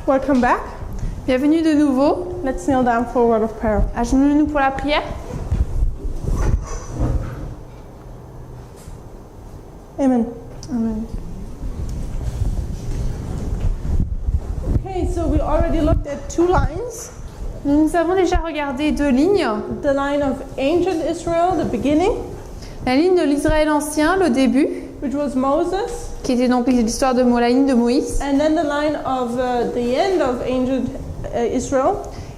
Welcome back. Bienvenue de nouveau. Let's kneel down for a word of prayer. Agenouillons-nous pour la prière. Amen. Amen. Okay, so we already looked at two lines. Nous avons déjà regardé deux lignes. The line of ancient Israel, the beginning, La ligne de l'Israël ancien, le début, which was Moses, qui était donc l'histoire de la ligne de Moïse. and then the line of the end of ancient Israel,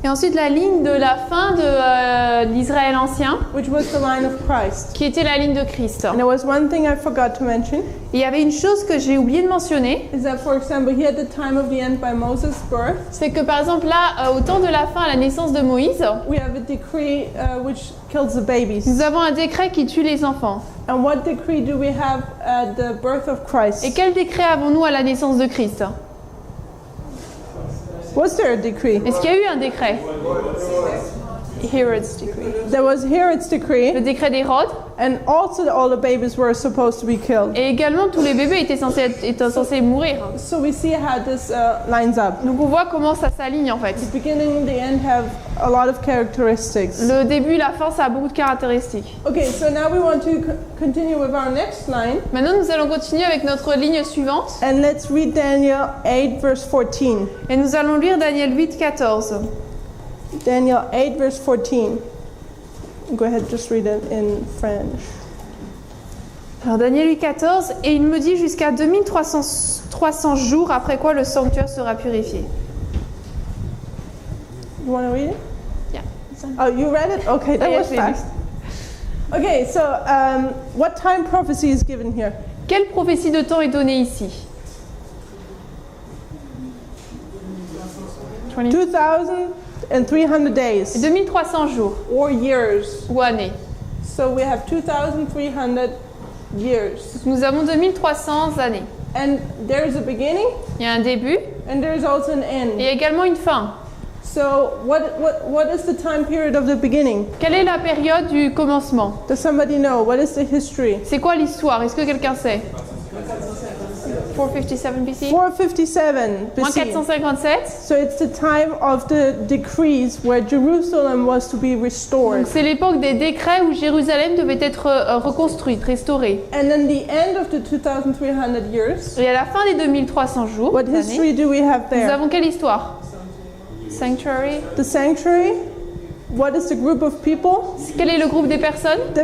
Et ensuite la ligne de la fin de l'Israël ancien, which was the line of Christ. qui était la ligne de Christ. And there was one thing I forgot to mention, Et il y avait une chose que j'ai oublié de mentionner, is that, for example, here at the time of the end by Moses' birth, c'est que par exemple là, au temps de la fin, à la naissance de Moïse, we have a decree which kills the babies. nous avons un décret qui tue les enfants. And what decree do we have at the birth of Christ? Et quel décret avons-nous à la naissance de Christ? Was there a decree? Est-ce qu'il y a eu un décret? Herod's decree. There was Herod's decree, Le décret d'Hérode. and also all the babies were supposed to be killed. Et également, tous les bébés étaient censés mourir. So we see how this lines up. Donc on voit comment ça s'aligne en fait. The beginning and the end have a lot of characteristics. Le début, la fin, ça a beaucoup de caractéristiques. Okay, so now we want to continue with our next line, Maintenant, nous allons continuer avec notre ligne suivante. and let's read Daniel 8 verse 14. Et nous allons lire Daniel 8, 14. Daniel 8 verse 14. Go ahead, just read it in French. Alors Daniel 8, 14. Et il me dit jusqu'à 2300 jours après quoi le sanctuaire sera purifié. You want to read it? Yeah. Oh, you read it? Okay, that Yeah, was je l'ai lu. fast. Okay, so what time prophecy is given here? Quelle prophétie de temps est donnée ici? 2,300 days 2300 jours or years. ou années. So we have 2,300 years. Nous avons 2300 années. And there's a beginning Il y a un début and there's also an et end. également une fin. So what is the time period of the beginning? Quelle est la période du commencement? Does somebody know? What is the history? C'est quoi l'histoire? Est-ce que quelqu'un sait? 457 BC? 457 Moins BC. 457. So it's the time of the decrees where Jerusalem was to be restored. Donc c'est l'époque des décrets où Jérusalem devait être reconstruite, restaurée. And then the end of the 2,300 years. Et à la fin des 2300 jours, What d'années, history do we have nous there? avons quelle histoire? Sanctuary. The sanctuary. What is the group of people? Quel est le groupe des personnes? The Les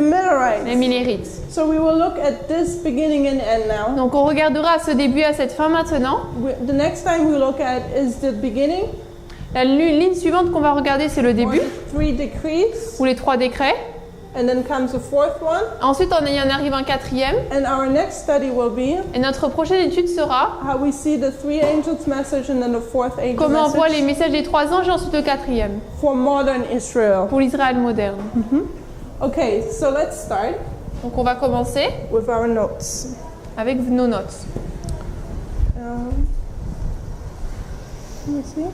Millerites. Millérites. So we will look at this beginning and end now. Donc on regardera à ce début et à cette fin maintenant. The next time we look at is the beginning, La ligne suivante qu'on va regarder, c'est le or début, the 3 decrees, ou les 3 décrets. and then comes the fourth one. Ensuite, il y en arrive un quatrième. And our next study will be Et notre prochaine étude sera how we see the 3 angels' message and then the 4th angel comment on voit les message messages des 3 anges et ensuite le quatrième, for modern Israel. pour l'Israël moderne. Okay, so let's start Donc on va commencer with our notes. avec nos notes. Let me see.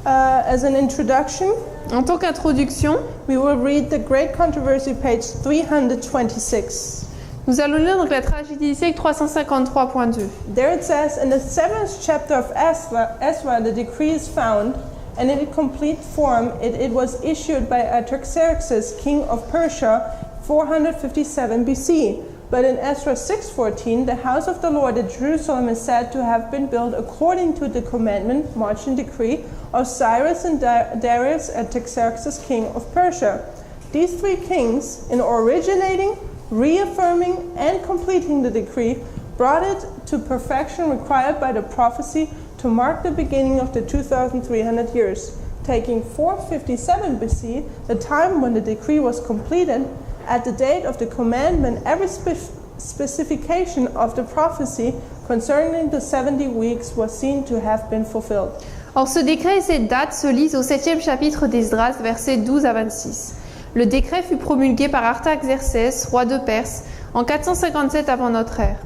As an introduction, En tant qu'introduction, we will read the Great Controversy, page 326. nous allons lire donc la tragédie du siècle 353.2. There it says, in the 7th chapter of Ezra, the decree is found, and in its complete form it was issued by Artaxerxes, king of Persia, 457 BC. But in Ezra 6:14, the house of the Lord at Jerusalem is said to have been built according to the commandment, march and decree of Cyrus and Darius Artaxerxes, king of Persia. These 3 kings, in originating, reaffirming, and completing the decree, brought it to perfection required by the prophecy to mark the beginning of the 2,300 years, taking 457 BC, the time when the decree was completed. At the date of the commandment, every specification of the prophecy concerning the 70 weeks was seen to have been fulfilled. Or, ce décret et cette date se lisent au 7e chapitre d'Esdras, versets 12 à 26. Le décret fut promulgué par Artaxerxès, roi de Perse, en 457 avant notre ère.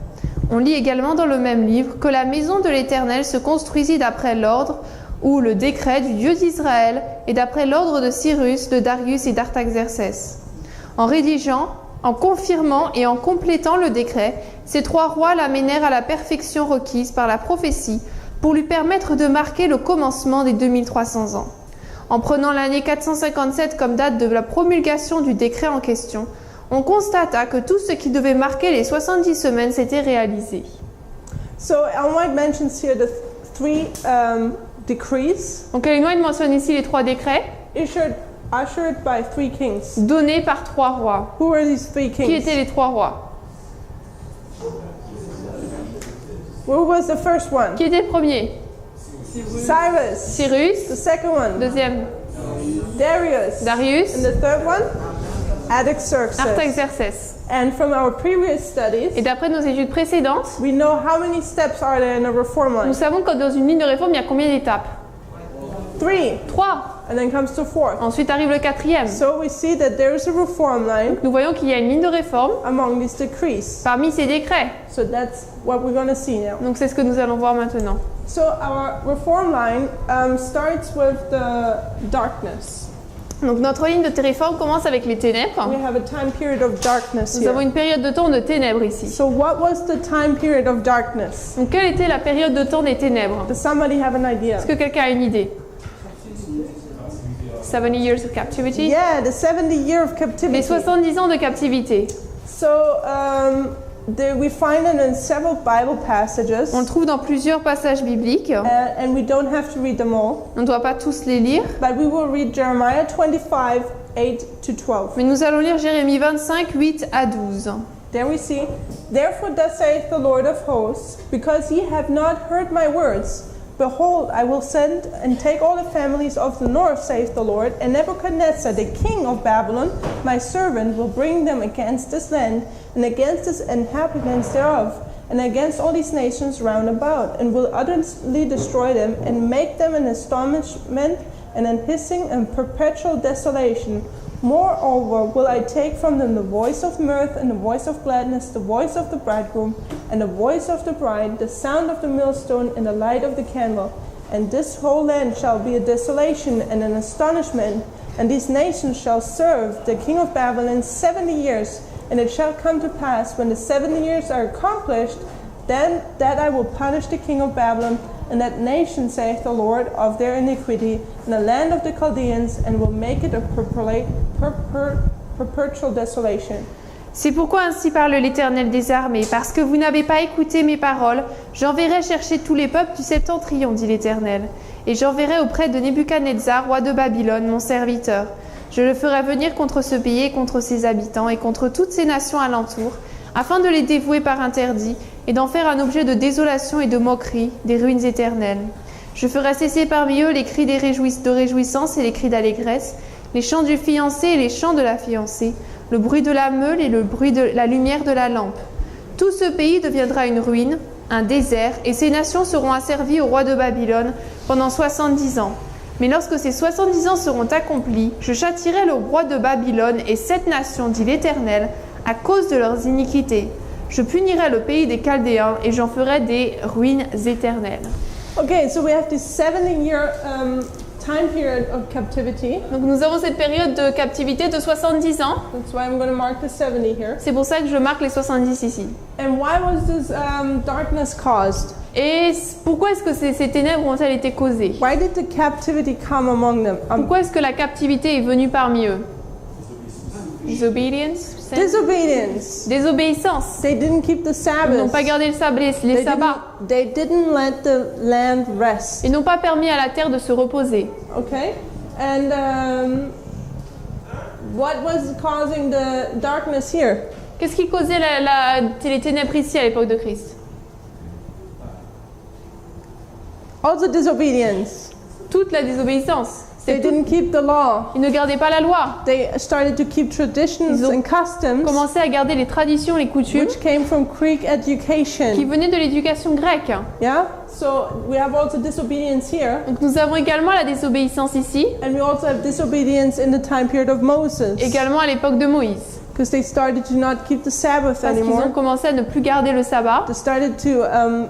On lit également dans le même livre que la maison de l'Éternel se construisit d'après l'ordre ou le décret du Dieu d'Israël et d'après l'ordre de Cyrus, de Darius et d'Artaxerxès. En rédigeant, en confirmant et en complétant le décret, ces 3 rois l'amenèrent à la perfection requise par la prophétie pour lui permettre de marquer le commencement des 2300 ans. En prenant l'année 457 comme date de la promulgation du décret en question, on constata que tout ce qui devait marquer les 70 semaines s'était réalisé. So Ellen White mentions here the three decrees Donc Ellen White mentionne ici les 3 décrets ushered by 3 kings. donnés par 3 rois. Who were these 3 Qui kings? étaient les 3 rois? Who was the first one? Qui était le premier? Cyrus. Cyrus. The second one, Deuxième, Darius. Darius. And the third one, Artaxerxes. Artaxerxès. And from our previous studies, Et d'après nos études précédentes, we know how many steps are there in a reform nous line. savons que dans une ligne de réforme, il y a combien d'étapes? 3. 3. And then comes the 4th. Ensuite arrive le 4e. So we see that there is a reform line Nous voyons qu'il y a une ligne de réforme among these decrees. parmi ces décrets. So that's what we're going to see now. Donc c'est ce que nous allons voir maintenant. So our reform line starts with the darkness. Donc notre ligne de réforme commence avec les ténèbres. We have a time period of darkness Nous avons here. une période de temps de ténèbres ici. So what was the time period of darkness? Donc quelle était la période de temps des ténèbres? Does somebody have an idea? Est-ce que quelqu'un a une idée? 70 years of captivity. Yeah, the 70-year of Les captivity. 70 ans de captivité. So we find it in several Bible passages, On le trouve dans plusieurs passages bibliques. and we don't have to read them all, On ne doit pas tous les lire. but we will read Jeremiah 25, 8 to 12. Mais nous allons lire Jérémie 25, 8 à 12. There we see, therefore thus saith the Lord of hosts, because ye have not heard my words, behold, I will send and take all the families of the north, saith the Lord, and Nebuchadnezzar, the king of Babylon, my servant, will bring them against this land, and against its inhabitants thereof, and against all these nations round about, and will utterly destroy them, and make them an astonishment, and an hissing and perpetual desolation. Moreover, will I take from them the voice of mirth and the voice of gladness, the voice of the bridegroom and the voice of the bride, the sound of the millstone and the light of the candle. And this whole land shall be a desolation and an astonishment, and these nations shall serve the king of Babylon 70 years. And it shall come to pass, when the 70 years are accomplished, then that I will punish the king of Babylon and that nation, saith the Lord, of their iniquity, in the land of the Chaldeans, and will make it a perpetual desolation. C'est pourquoi ainsi parle l'Éternel des armées, parce que vous n'avez pas écouté mes paroles, j'enverrai chercher tous les peuples du septentrion, dit l'Éternel, et j'enverrai auprès de Nebuchadnezzar, roi de Babylone, mon serviteur. Je le ferai venir contre ce pays et contre ses habitants et contre toutes ces nations alentour, afin de les dévouer par interdit et d'en faire un objet de désolation et de moquerie, des ruines éternelles. Je ferai cesser parmi eux les cris de réjouissance et les cris d'allégresse, les chants du fiancé et les chants de la fiancée, le bruit de la meule et le bruit de la lumière de la lampe. Tout ce pays deviendra une ruine, un désert, et ces nations seront asservies au roi de Babylone pendant 70 ans. Mais lorsque ces 70 ans seront accomplis, je châtierai le roi de Babylone et cette nation, dit l'Éternel, à cause de leurs iniquités. Je punirai le pays des Chaldéens et j'en ferai des ruines éternelles. Okay, so we have this 70-year time period of captivity. Donc nous avons cette période de captivité de 70 ans. That's why I'm going to mark the 70 here. C'est pour ça que je marque les 70 ici. And why was this darkness caused? Et pourquoi est-ce que ces ténèbres ont-elles été causées? Why did the captivity come among them? Pourquoi est-ce que la captivité est venue parmi eux? Disobedience? Disobedience. Désobéissance. They didn't keep the Ils Sabbath. n'ont pas gardé les sabbats. They didn't let the land rest. Ils n'ont pas permis à la terre de se reposer. Okay? And what was causing the darkness here? Qu'est-ce qui causait les ténèbres ici à l'époque de Christ? Also disobedience. Toute la désobéissance. They C'est tout. didn't keep the law. Ils ne gardaient pas la loi. They started to keep traditions Ils ont and customs Commençaient à garder les traditions, les coutumes which came from Greek qui education. venaient de l'éducation grecque. Yeah? So we have also disobedience here. Donc nous avons également la désobéissance ici, And we also have disobedience in the time period of Moses. également à l'époque de Moïse. because they started to not keep the Sabbath parce qu'ils ont anymore. commencé à ne plus garder le sabbat They started to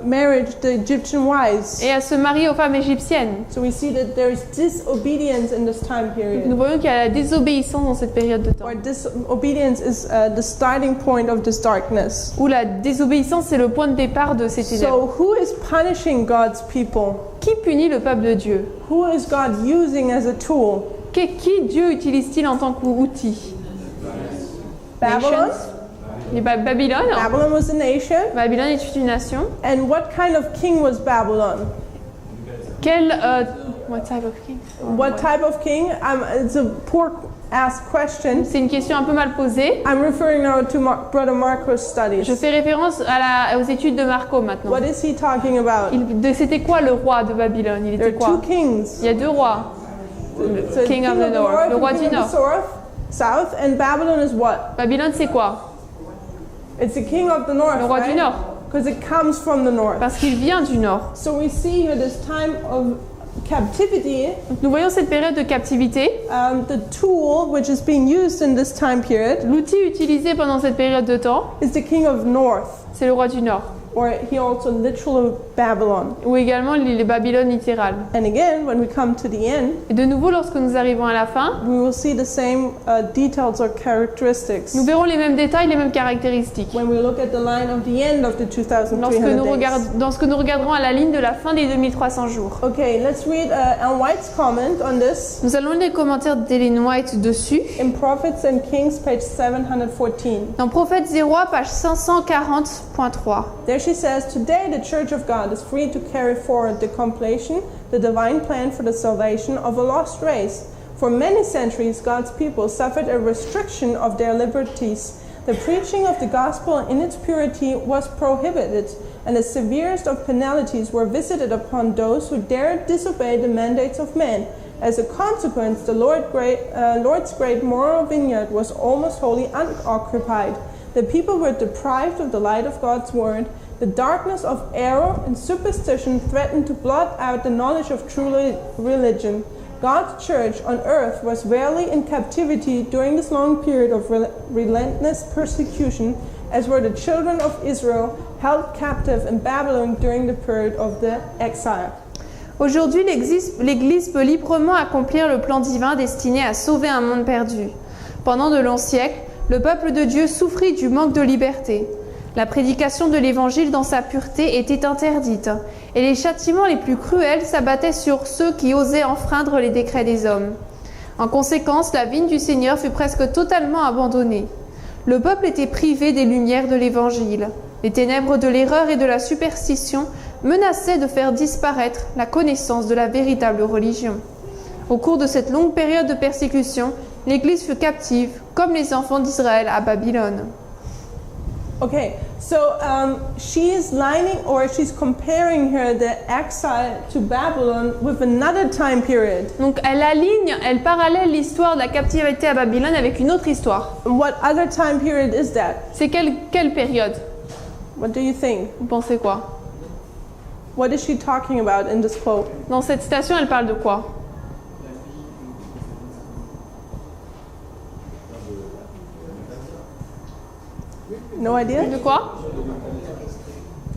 marry the Egyptian wives. et à se marier aux femmes égyptiennes. So we see that there is disobedience in this time Nous period. voyons qu'il y a la désobéissance dans cette période de temps. Or disobedience is the starting point of this darkness. Où la désobéissance c'est le point de départ de ces ténèbres. So who is punishing God's people? Qui punit le peuple de Dieu? Who is God using as a tool? Qui Dieu utilise-t-il en tant qu'outil? Babylon? Babylone. Babylon was a nation. Babylone est une nation. And what kind of king was Babylon? Quel what type of king? What type of king? It's a poor asked question. C'est une question un peu mal posée. I'm referring now to Brother Marco's studies. Je fais référence aux études de Marco maintenant. What is he talking about? C'était quoi le roi de Babylone? Il There était are two quoi? kings. Il y a deux rois. So King of the North, le roi and du king of the south, and Babylon is what? Babylone c'est quoi? It's the king of the north, Le roi du Nord. Because it comes from the north. Parce qu'il vient du Nord. So we see here this time of captivity. Donc nous voyons cette période de captivité. The tool which is being used in this time period L'outil utilisé pendant cette période de temps, is the king of north, c'est le roi du Nord. or he also literally Babylon. Ou également les Babylones littérales. And again, when we come to the end, Et de nouveau, lorsque nous arrivons à la fin, we will see the same details or characteristics. nous verrons les mêmes détails, les mêmes caractéristiques. When we look at the line of the end of the 2300 Lorsque nous regarderons à la ligne de la fin des 2300 jours. Okay, let's read Ellen White's comment on this Nous allons lire les commentaires d'Ellen White dessus. in Prophets and Kings, page 714. Dans Prophètes et Rois, page 540.3. There she says, "Today the Church of God is free to carry forward the completion, the divine plan for the salvation of a lost race. For many centuries, God's people suffered a restriction of their liberties. The preaching of the gospel in its purity was prohibited, and the severest of penalties were visited upon those who dared disobey the mandates of men. As a consequence, the Lord's great moral vineyard was almost wholly unoccupied. The people were deprived of the light of God's word. The darkness of error and superstition threatened to blot out the knowledge of true religion. God's church on earth was rarely in captivity during this long period of relentless persecution, as were the children of Israel held captive in Babylon during the period of the exile." Aujourd'hui, l'Église peut librement accomplir le plan divin destiné à sauver un monde perdu. Pendant de longs siècles, le peuple de Dieu souffrit du manque de liberté. La prédication de l'Évangile dans sa pureté était interdite, et les châtiments les plus cruels s'abattaient sur ceux qui osaient enfreindre les décrets des hommes. En conséquence, la vigne du Seigneur fut presque totalement abandonnée. Le peuple était privé des lumières de l'Évangile. Les ténèbres de l'erreur et de la superstition menaçaient de faire disparaître la connaissance de la véritable religion. Au cours de cette longue période de persécution, l'Église fut captive, comme les enfants d'Israël à Babylone. Okay, so she's comparing here the exile to Babylon with another time period. Donc elle parallèle l'histoire de la captivité à Babylone avec une autre histoire. What other time period is that? C'est quelle période? What do you think? Vous pensez quoi? What is she talking about in this quote? Dans cette citation, elle parle de quoi? No idea? De quoi?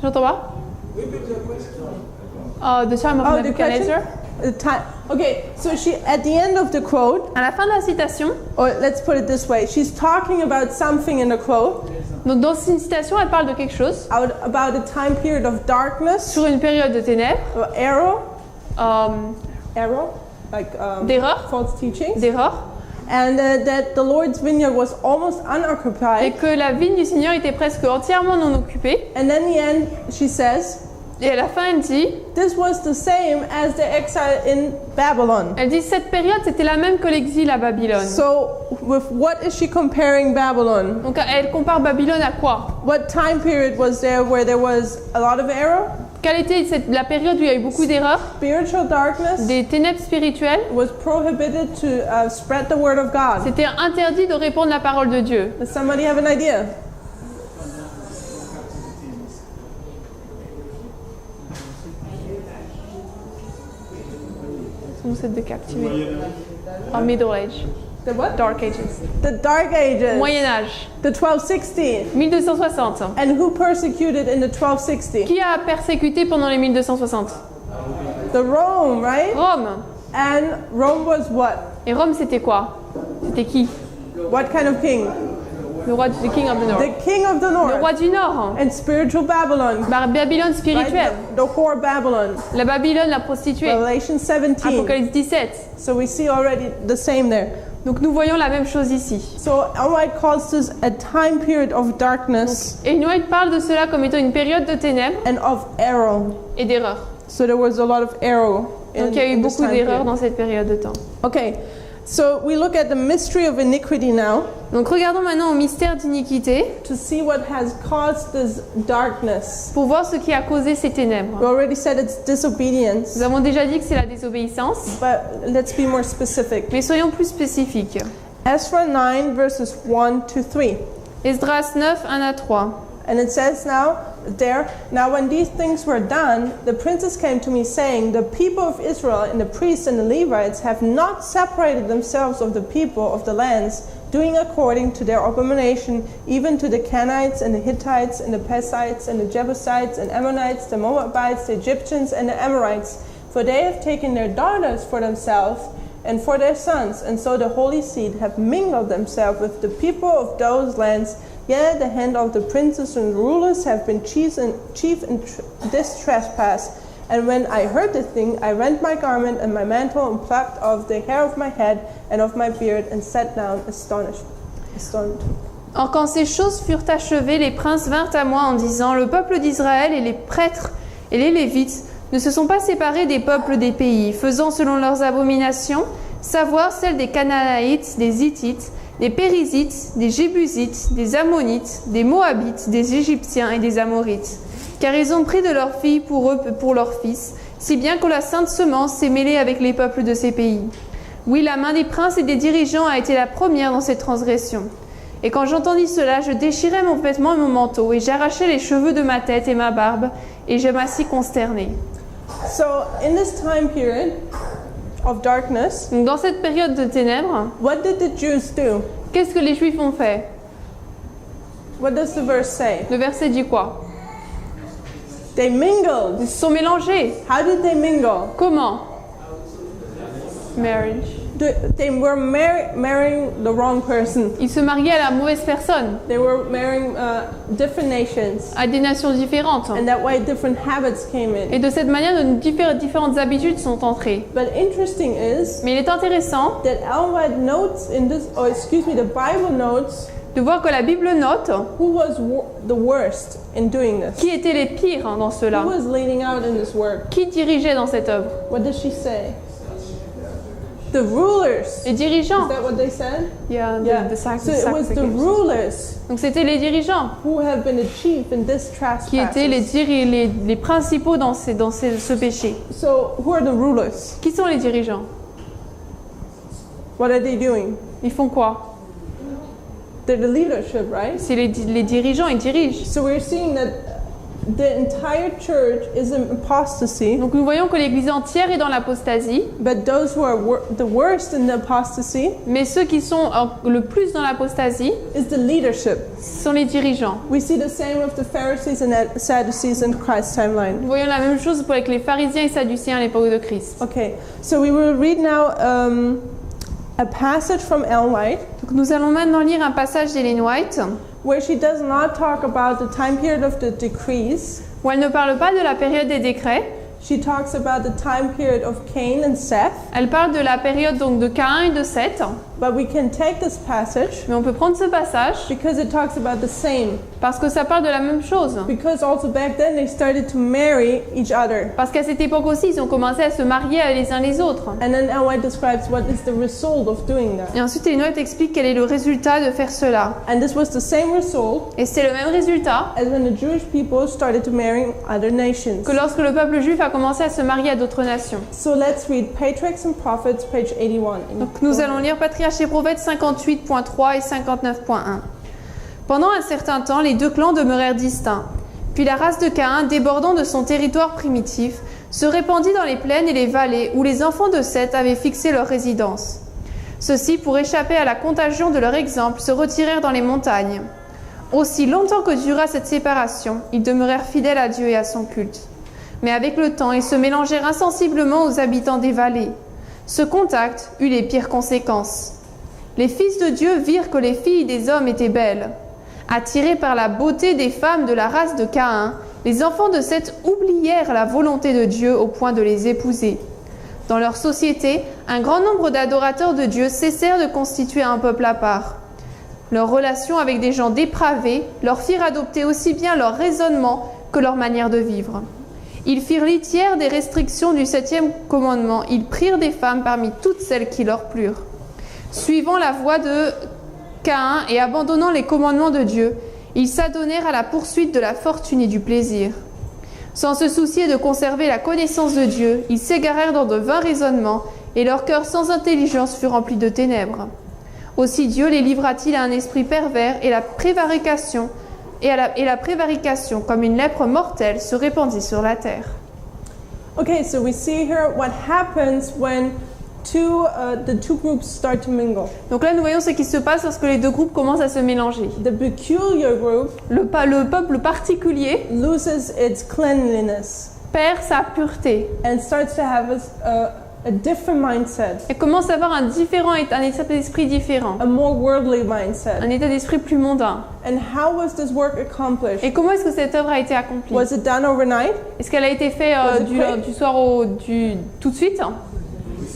J'entends pas? The time of the question? Nebuchadnezzar. The time. Okay, so she at the end of the quote, À la fin de la citation, or let's put it this way, she's talking about something in the quote, donc dans une citation, elle parle de quelque chose about a time period of darkness, sur une période de ténèbres, or error, like d'erreur, false teachings, and that the Lord's vineyard was almost et unoccupied. que la vigne du Seigneur était presque entièrement non occupée. And then the end, she says, Et à la fin, elle dit, the exile in Babylon. cette période, c'était la même que l'exil à Babylone. So, with what is she comparing Babylon? Donc elle compare Babylone à quoi? What time period was there where there was a lot of error? Quelle était la période où il y a eu beaucoup d'erreurs? Spiritual darkness. Des ténèbres spirituelles. Was prohibited to spread the word of God. C'était interdit de répandre la parole de Dieu. Does somebody have an idea? Sunset de captivité. En Middle Age. The what? Dark Ages. The Dark Ages. Moyen Âge. The 1260. 1260. And who persecuted in the 1260? Qui a persécuté pendant les 1260? The Rome, right? Rome. And Rome was what? Et Rome, c'était quoi? C'était qui? What kind of king? Le roi the King of the North. The king of the Le north. roi du Nord. And spiritual Babylon. Babylone spirituelle. Right? The whore Babylon. La Babylone, la prostituée. Revelation 17. Apocalypse 17. So we see already the same there. Donc nous voyons la même chose ici. So Ellen White calls this a time period of darkness Et White parle de cela comme étant une période de ténèbres and of error. et d'erreurs. So there was a lot of error Donc il y a eu in this beaucoup time d'erreurs period. dans cette période de temps. Okay, so we look at the mystery of iniquity now Donc regardons maintenant au mystère d'iniquité to see what has caused this darkness. pour voir ce qui a causé ces We ténèbres. already said it's disobedience, Nous avons déjà dit que c'est la désobéissance, but let's be more specific. mais soyons plus spécifiques. Ezra 9 verses 1 to 3. Esdras 9, 1 à 3. And it says now when these things were done, the princes came to me saying, the people of Israel and the priests and the Levites have not separated themselves of the people of the lands, doing according to their abomination, even to the Canaanites and the Hittites and the Perizzites and the Jebusites and Ammonites, the Moabites, the Egyptians and the Amorites, for they have taken their daughters for themselves and for their sons, and so the holy seed have mingled themselves with the people of those lands. Yet the hand of the princes and rulers have been chief in this trespass. And when I heard the thing, I rent my garment and my mantle and plucked off the hair of my head and of my beard and sat down astonished. Or quand ces choses furent achevées, les princes vinrent à moi en disant, le peuple d'Israël et les prêtres et les Lévites ne se sont pas séparés des peuples des pays, faisant selon leurs abominations, savoir celles des Canaanites, des Hittites, des Périzites, des Jébusites, des Ammonites, des Moabites, des Égyptiens et des Amorites. Car ils ont pris de leurs filles pour eux, pour leurs fils, si bien que la sainte semence s'est mêlée avec les peuples de ces pays. Oui, la main des princes et des dirigeants a été la première dans cette transgression. Et quand j'entendis cela, je déchirai mon vêtement et mon manteau, et j'arrachai les cheveux de ma tête et ma barbe, et je m'assis consterné. So in this time period of darkness, Donc dans cette période de ténèbres, what did the Jews do? qu'est-ce que les Juifs ont fait? What does the verse say? Le verset dit quoi? They mingled. Ils se sont mélangés. How did they mingle? Comment? Marriage. They were marrying the wrong person. Ils se mariaient à la mauvaise personne, They were marrying different nations. à des nations différentes. And that way different habits came in. Et de cette manière, différentes habitudes sont entrées. But interesting is Mais il est intéressant that Ellen White notes in this, the Bible notes de voir que la Bible note who was the worst in doing this. qui étaient les pires dans cela. Who was leading out in this work? Qui dirigeait dans cette œuvre? What does she say? The rulers. Les dirigeants. Is that what they said? Yeah, So it was the rulers Donc c'était les dirigeants who have been achieved in this trespass. qui étaient les principaux dans ce péché. So who are the rulers? Qui sont les dirigeants? What are they doing? Ils font quoi? They're the leadership, right? C'est les dirigeants, ils dirigent. So we're seeing that the entire church is in apostasy, Donc nous voyons que l'Église entière est dans l'apostasie, but those who are the worst in the apostasy mais ceux qui sont le plus dans l'apostasie is the leadership. sont les dirigeants. We see the same with the Pharisees and the Sadducees in Christ's timeline. Nous voyons la même chose avec les pharisiens et sadducéens à l'époque de Christ. Okay, so we will read now a passage from Ellen White Donc nous allons maintenant lire un passage d'Ellen White where she does not talk about the time period of the decrees. où elle ne parle pas de la période des décrets, She talks about the time period of Cain and Seth, elle parle de la période donc de Caïn et de Seth, but we can take this passage mais on peut prendre ce passage because it talks about the same. parce que ça parle de la même chose. Because also back then they started to marry each other. Parce qu'à cette époque aussi, ils ont commencé à se marier les uns les autres. And then Ellen White describes what is the result of doing that. Et ensuite, Ellen White explique quel est le résultat de faire cela. And this was the same result Et c'est le même résultat as when the Jewish people started to marry other nations. que lorsque le peuple juif a commencé à se marier à d'autres nations. So let's read Patriarchs and Prophets, page 81. Donc nous allons lire Patriarches et Prophètes 58.3 et 59.1. Pendant un certain temps, les deux clans demeurèrent distincts. Puis la race de Caïn, débordant de son territoire primitif, se répandit dans les plaines et les vallées où les enfants de Seth avaient fixé leur résidence. Ceux-ci, pour échapper à la contagion de leur exemple, se retirèrent dans les montagnes. Aussi longtemps que dura cette séparation, ils demeurèrent fidèles à Dieu et à son culte. Mais avec le temps, ils se mélangèrent insensiblement aux habitants des vallées. Ce contact eut les pires conséquences. Les fils de Dieu virent que les filles des hommes étaient belles. Attirés par la beauté des femmes de la race de Caïn, les enfants de Seth oublièrent la volonté de Dieu au point de les épouser. Dans leur société, un grand nombre d'adorateurs de Dieu cessèrent de constituer un peuple à part. Leurs relations avec des gens dépravés leur firent adopter aussi bien leur raisonnement que leur manière de vivre. Ils firent litière des restrictions du 7e commandement. Ils prirent des femmes parmi toutes celles qui leur plurent. Suivant la voie de Caïn et abandonnant les commandements de Dieu, ils s'adonnèrent à la poursuite de la fortune et du plaisir. Sans se soucier de conserver la connaissance de Dieu, ils s'égarèrent dans de vains raisonnements et leur cœur sans intelligence fut rempli de ténèbres. Aussi Dieu les livra-t-il à un esprit pervers et la prévarication, comme une lèpre mortelle, se répandit sur la terre. Okay, so we see here what happens when the two groups start to mingle. Donc là, nous voyons ce qui se passe lorsque les deux groupes commencent à se mélanger. The peculiar group Le peuple particulier loses its cleanliness perd sa pureté and starts to have a different mindset, et commence à avoir un état d'esprit différent, a more worldly mindset. un état d'esprit plus mondain. And how was this work accomplished? Et comment est-ce que cette œuvre a été accomplie? Was it done overnight? Est-ce qu'elle a été faite Was it quick? du soir tout de suite?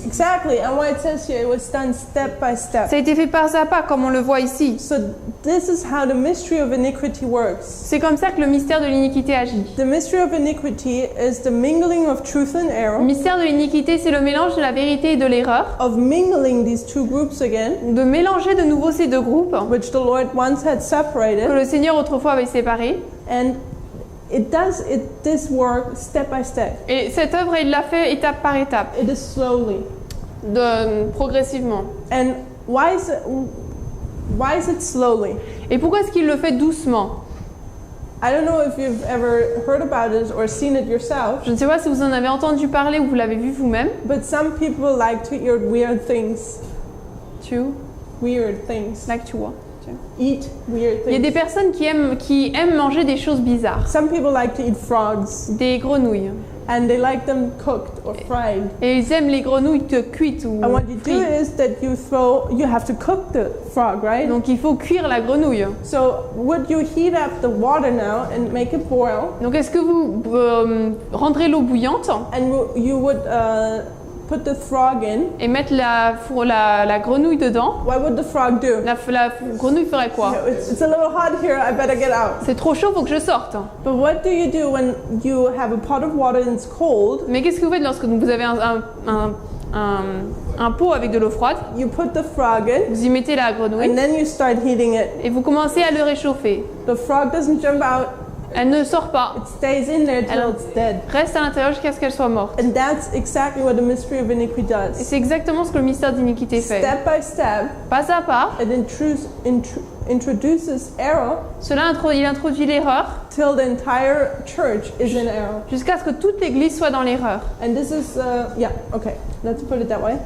Exactly, and what it says here, it was done step by step. Ça a été fait pas à pas, comme on le voit ici. So this is how the mystery of iniquity works. C'est comme ça que le mystère de l'iniquité agit. The mystery of iniquity is the mingling of truth and Le error, mystère de l'iniquité, c'est le mélange de la vérité et de l'erreur, of mingling these two groups again, de mélanger de nouveau ces deux groupes which the Lord once had que separated, le Seigneur autrefois avait séparés. and this work step by step. Et cette œuvre, il l'a fait étape par étape, It is slowly. progressivement. And why is it slowly? Et pourquoi est-ce qu'il le fait doucement? I don't know if you've ever heard about it or seen it yourself, Je ne sais pas si vous en avez entendu parler ou vous l'avez vu vous-même. but some people like to eat weird things. Weird things. Like tu vois. Eat weird Il y a des things. personnes qui aiment manger des choses bizarres, Some people like to eat frogs, des grenouilles. and they like them cooked or fried. Et ils aiment les grenouilles cuites ou And what you do frites. is that you have to cook the frog, right? Donc il faut cuire la grenouille. So would you heat up the water now and make it boil, Donc est-ce que vous rendrez l'eau bouillante and you would put the frog in? et mettre la grenouille dedans? What would the frog do? La grenouille ferait quoi? It's a little hot here, I better get out. C'est trop chaud, faut que je sorte. But what do you do when you have a pot of water and it's cold? Mais qu'est-ce que vous faites lorsque vous avez un pot avec de l'eau froide? You put the frog in, Vous y mettez la grenouille and then you start heating it. et vous commencez à le réchauffer. The frog doesn't jump out, Elle ne sort pas, it stays in there till Alors- it's dead. reste à l'intérieur jusqu'à ce qu'elle soit morte. And that's exactly what the mystery of iniquity Et does. c'est exactement ce que le mystère d'iniquité fait. Step by step, Pas à pas, it introduces error il introduit l'erreur till the entire church is in error. jusqu'à ce que toute l'Église soit dans l'erreur. And this is, yeah, okay, let's put it that way.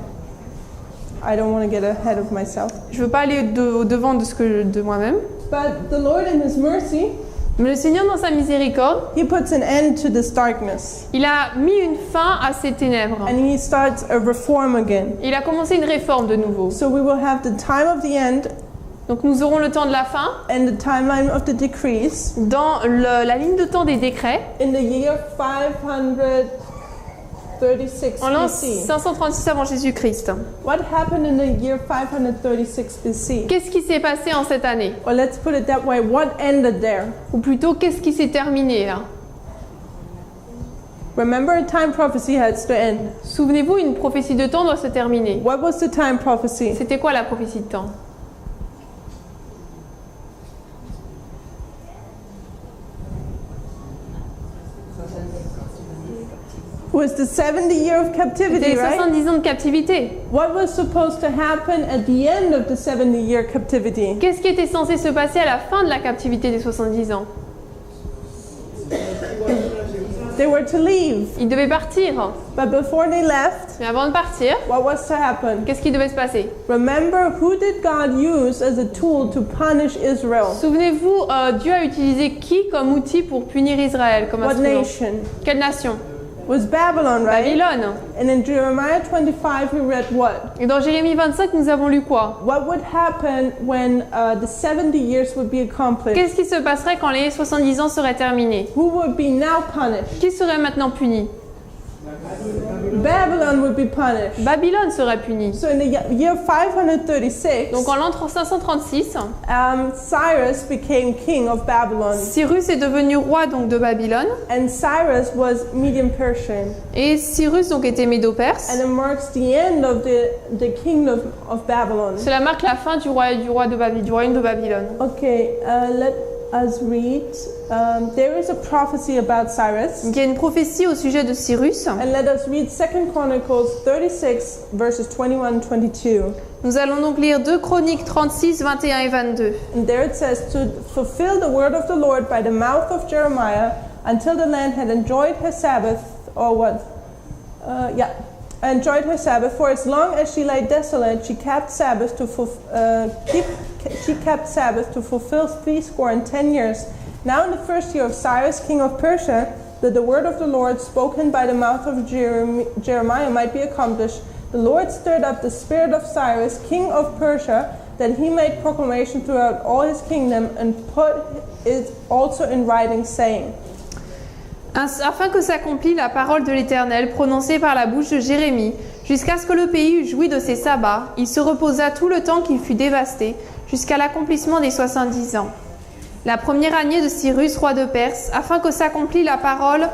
I don't want to get ahead of myself. Je veux pas aller au devant de moi-même. But the Lord in His mercy, Mais le Seigneur, dans sa miséricorde, He puts an end to this darkness. il a mis une fin à ces ténèbres. And He starts a reform again. Il a commencé une réforme de nouveau. So we will have the time of the end Donc nous aurons le temps de la fin and the timeline of the decrease dans la ligne de temps des décrets in the year 536 en l'an BC. 536 avant Jésus-Christ. What happened in the year 536 BC? Qu'est-ce qui s'est passé en cette année? Or let's put it that way, what ended there? Ou plutôt, qu'est-ce qui s'est terminé là? Remember, a time prophecy has to end. Souvenez-vous, une prophétie de temps doit se terminer. What was the time prophecy? C'était quoi la prophétie de temps? It was the 70 year of C'était captivity, les right? 70 ans de captivité. What was supposed to happen at the end of the 70 year captivity? Qu'est-ce qui était censé se passer à la fin de la captivité des 70 ans? They were to leave. Ils devaient partir. But before they left, Mais avant de partir, what was to happen? qu'est-ce qui devait se passer? Remember, who did God use as a tool to punish Israel? Souvenez-vous, Dieu a utilisé qui comme outil pour punir Israël comme What instrument? nation? Quelle nation? It was Babylon, right? Babylone. And in Jeremiah 25, we read what? Et dans Jérémie 25, nous avons lu quoi? What would happen when the 70 years would be accomplished? Qu'est-ce qui se passerait quand les 70 ans seraient terminés? Who would be now punished? Qui serait maintenant puni? Babylon would be punished. Babylone serait puni. So in the year 536, Donc en l'an 536, Cyrus became king of Babylon. Cyrus est devenu roi donc de Babylone. And Cyrus was Medium Persian. Et Cyrus donc était médo-perse. And it marks the end of the kingdom of Babylon. Cela marque la fin du royaume de Babylone. Okay, let us read. There is a prophecy about Cyrus. Donc il y a une prophétie au sujet de Cyrus. And let us read 2 Chronicles 36 verses 21 and 22. Nous allons donc lire 2 Chroniques 36, 21 et 22. And there it says, to fulfill the word of the Lord by the mouth of Jeremiah, until the land had enjoyed her Sabbath, or what? Enjoyed her Sabbath. For as long as she lay desolate, she kept Sabbath to fulfill 70 years. Now in the first year of Cyrus, king of Persia, that the word of the Lord spoken by the mouth of Jeremiah might be accomplished, the Lord stirred up the spirit of Cyrus, king of Persia, that he made proclamation throughout all his kingdom and put it also in writing, saying, Afin que s'accomplisse la parole de l'Éternel prononcée par la bouche de Jérémie, jusqu'à ce que le pays eût joui de ses sabbats, il se reposa tout le temps qu'il fut dévasté, jusqu'à l'accomplissement des 70 ans. La première année de Cyrus, roi de Perse, afin que s'accomplisse la parole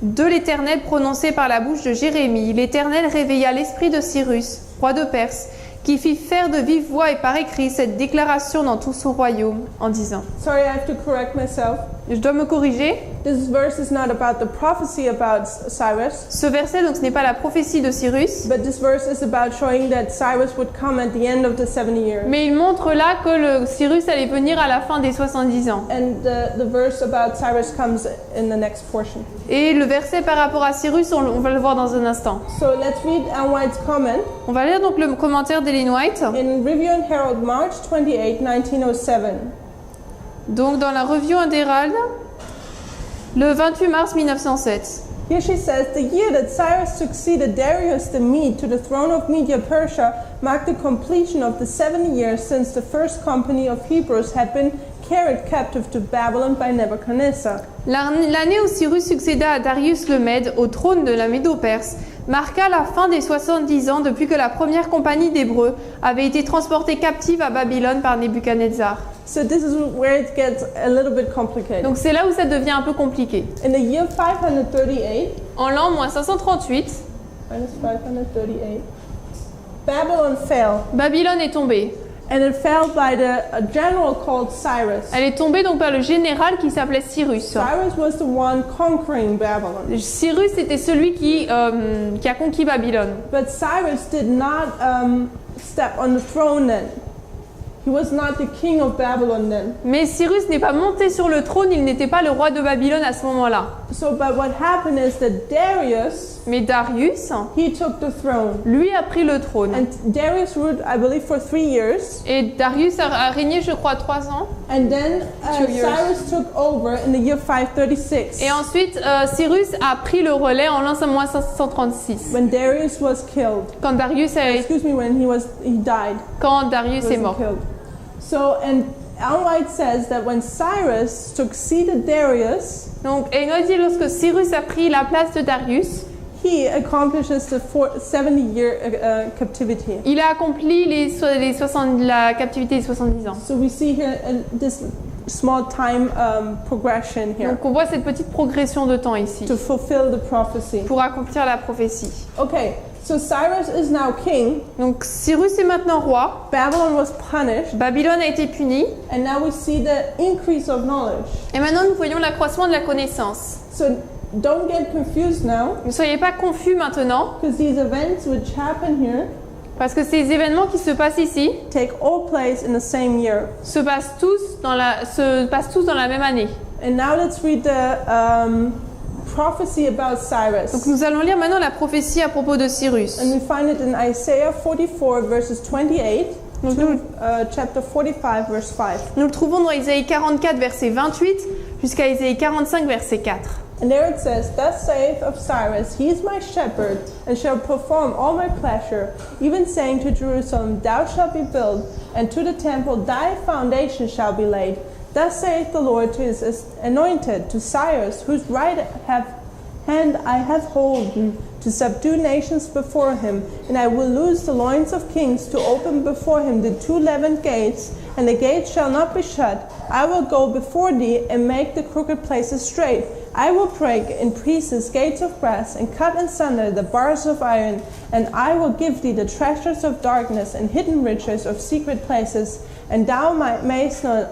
de l'Éternel prononcée par la bouche de Jérémie, l'Éternel réveilla l'esprit de Cyrus, roi de Perse, qui fit faire de vive voix et par écrit cette déclaration dans tout son royaume, en disant. Sorry, I have to correct myself. Je dois me corriger. This verse is not about the prophecy about Cyrus, Ce verset, donc, ce n'est pas la prophétie de Cyrus, but this verse is about showing that Cyrus would come at the end of the 70 years. mais il montre là que le Cyrus allait venir à la fin des 70 ans. And the verse about Cyrus comes in the next portion. Et le verset par rapport à Cyrus, on va le voir dans un instant. So let's read Ellen White's comment On va lire donc le commentaire d'Ellen White, in Review and Herald, March 28, 1907. donc dans la Revue and Herald, le 28 mars 1907. Here she says, the year that Cyrus succeeded Darius the Mede to the throne of Media-Persia marked the completion of the 70 years since the first company of Hebrews had been carried captive to Babylon by Nebuchadnezzar. L'année où Cyrus succéda à Darius le Mède au trône de la Médo-Perse marqua la fin des 70 ans depuis que la première compagnie d'Hébreux avait été transportée captive à Babylone par Nebuchadnezzar. So this is where it gets a little bit complicated. Donc c'est là où ça devient un peu compliqué. In the year 538, En l'an moins 538, minus 538, Babylon fell, Babylone est tombée. and it fell by a general called Cyrus. Elle est tombée donc par le général qui s'appelait Cyrus. Cyrus was the one conquering Babylon. Cyrus était celui qui a conquis Babylone. But Cyrus did not step on the throne then. He was not the king of Babylon then. Mais Cyrus n'est pas monté sur le trône, il n'était pas le roi de Babylone à ce moment-là. So, but what happened is that Darius, Mais Darius, he took the throne. lui, a pris le trône. And Darius ruled, I believe, for 3 years. Et Darius a régné, je crois, 3 ans. And then 2 years. Cyrus took over in the year 536. Et ensuite, Cyrus a pris le relais en l'an moins 536. When Darius was killed. Quand Darius est When he died. mort. Killed. So, and Ellen White says that when Cyrus succeeded Darius, Donc, et il dit lorsque Cyrus a pris la place de Darius, he accomplishes the 70-year captivity. il a accompli la captivité des 70 ans. So we see here this small time progression here Donc on voit cette petite progression de temps ici to fulfill the prophecy. pour accomplir la prophétie. Okay, so Cyrus is now king. Donc Cyrus est maintenant roi, Babylon was punished, Babylone a été punie, and now we see the increase of knowledge. et maintenant nous voyons l'accroissement de la connaissance. So don't get confused now, Ne soyez pas confus maintenant, because these events which happen here parce que ces événements qui se passent ici take all place in the same year. se passent tous dans la même année. And now let's read the prophecy about Cyrus. Donc nous allons lire maintenant la prophétie à propos de Cyrus. And we find it in Isaiah 44 verses 28 to chapter 45 verse 5. Nous le trouvons dans Isaïe 44 verset 28 jusqu'à Isaïe 45 verset 4. And there it says, Thus saith of Cyrus, He is my shepherd, and shall perform all my pleasure, even saying to Jerusalem, Thou shalt be built, and to the temple thy foundation shall be laid. Thus saith the Lord to his anointed, to Cyrus, whose right hand I have holden, to subdue nations before him. And I will loose the loins of kings, to open before him the two leavened gates, and the gates shall not be shut. I will go before thee, and make the crooked places straight. I will break in pieces gates of brass, and cut in sunder the bars of iron. And I will give thee the treasures of darkness, and hidden riches of secret places. And thou mayest know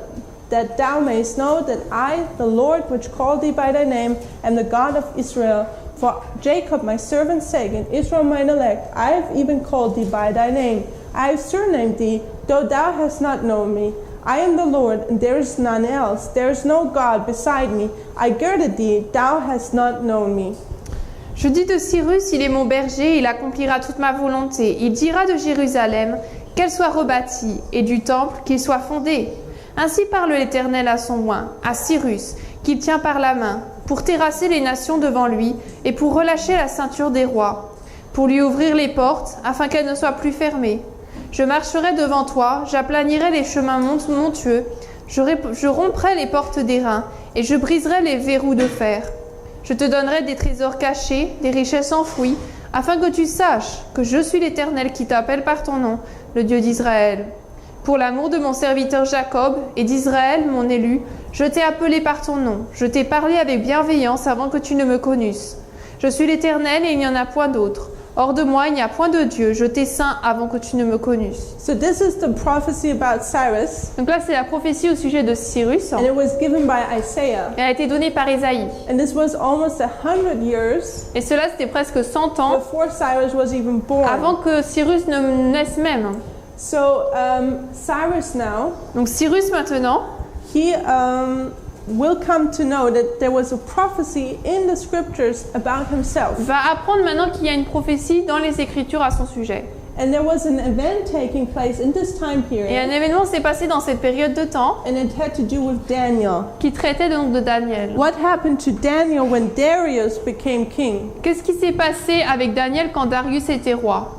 that I, the Lord, which called thee by thy name, am the God of Israel. For Jacob my servant's sake, and Israel mine elect, I have even called thee by thy name. I have surnamed thee, though thou hast not known me. I am the Lord, and there is none else. There is no God beside me. I girded thee, thou hast not known me. Je dis de Cyrus, il est mon berger, il accomplira toute ma volonté. Il dira de Jérusalem qu'elle soit rebâtie, et du temple qu'il soit fondé. Ainsi parle l'Éternel à son oint, à Cyrus, qu'il tient par la main, pour terrasser les nations devant lui, et pour relâcher la ceinture des rois, pour lui ouvrir les portes, afin qu'elles ne soient plus fermées. Je marcherai devant toi, j'aplanirai les chemins montueux, je romprai les portes d'airain, et je briserai les verrous de fer. Je te donnerai des trésors cachés, des richesses enfouies, afin que tu saches que je suis l'Éternel qui t'appelle par ton nom, le Dieu d'Israël. Pour l'amour de mon serviteur Jacob et d'Israël, mon élu, je t'ai appelé par ton nom, je t'ai parlé avec bienveillance avant que tu ne me connusses. Je suis l'Éternel et il n'y en a point d'autre. Hors de moi, il n'y a point de Dieu. Je t'ai saint avant que tu ne me connusses. So this is the prophecy about Cyrus. Donc là, c'est la prophétie au sujet de Cyrus. And it was given by Isaiah. Elle a été donnée par Ésaïe. And this was almost 100 years Et cela, c'était presque 100 ans before Cyrus was even born. avant que Cyrus ne naisse même. So Cyrus now, Donc Cyrus maintenant, he will come to know that there was a prophecy in the scriptures about himself. va apprendre maintenant qu'il y a une prophétie dans les Écritures à son sujet. And there was an event taking place in this time Et period. un événement s'est passé dans cette période de temps And it had to do with Daniel. qui traitait donc de Daniel. What happened to Daniel when Darius became king? Qu'est-ce qui s'est passé avec Daniel quand Darius était roi?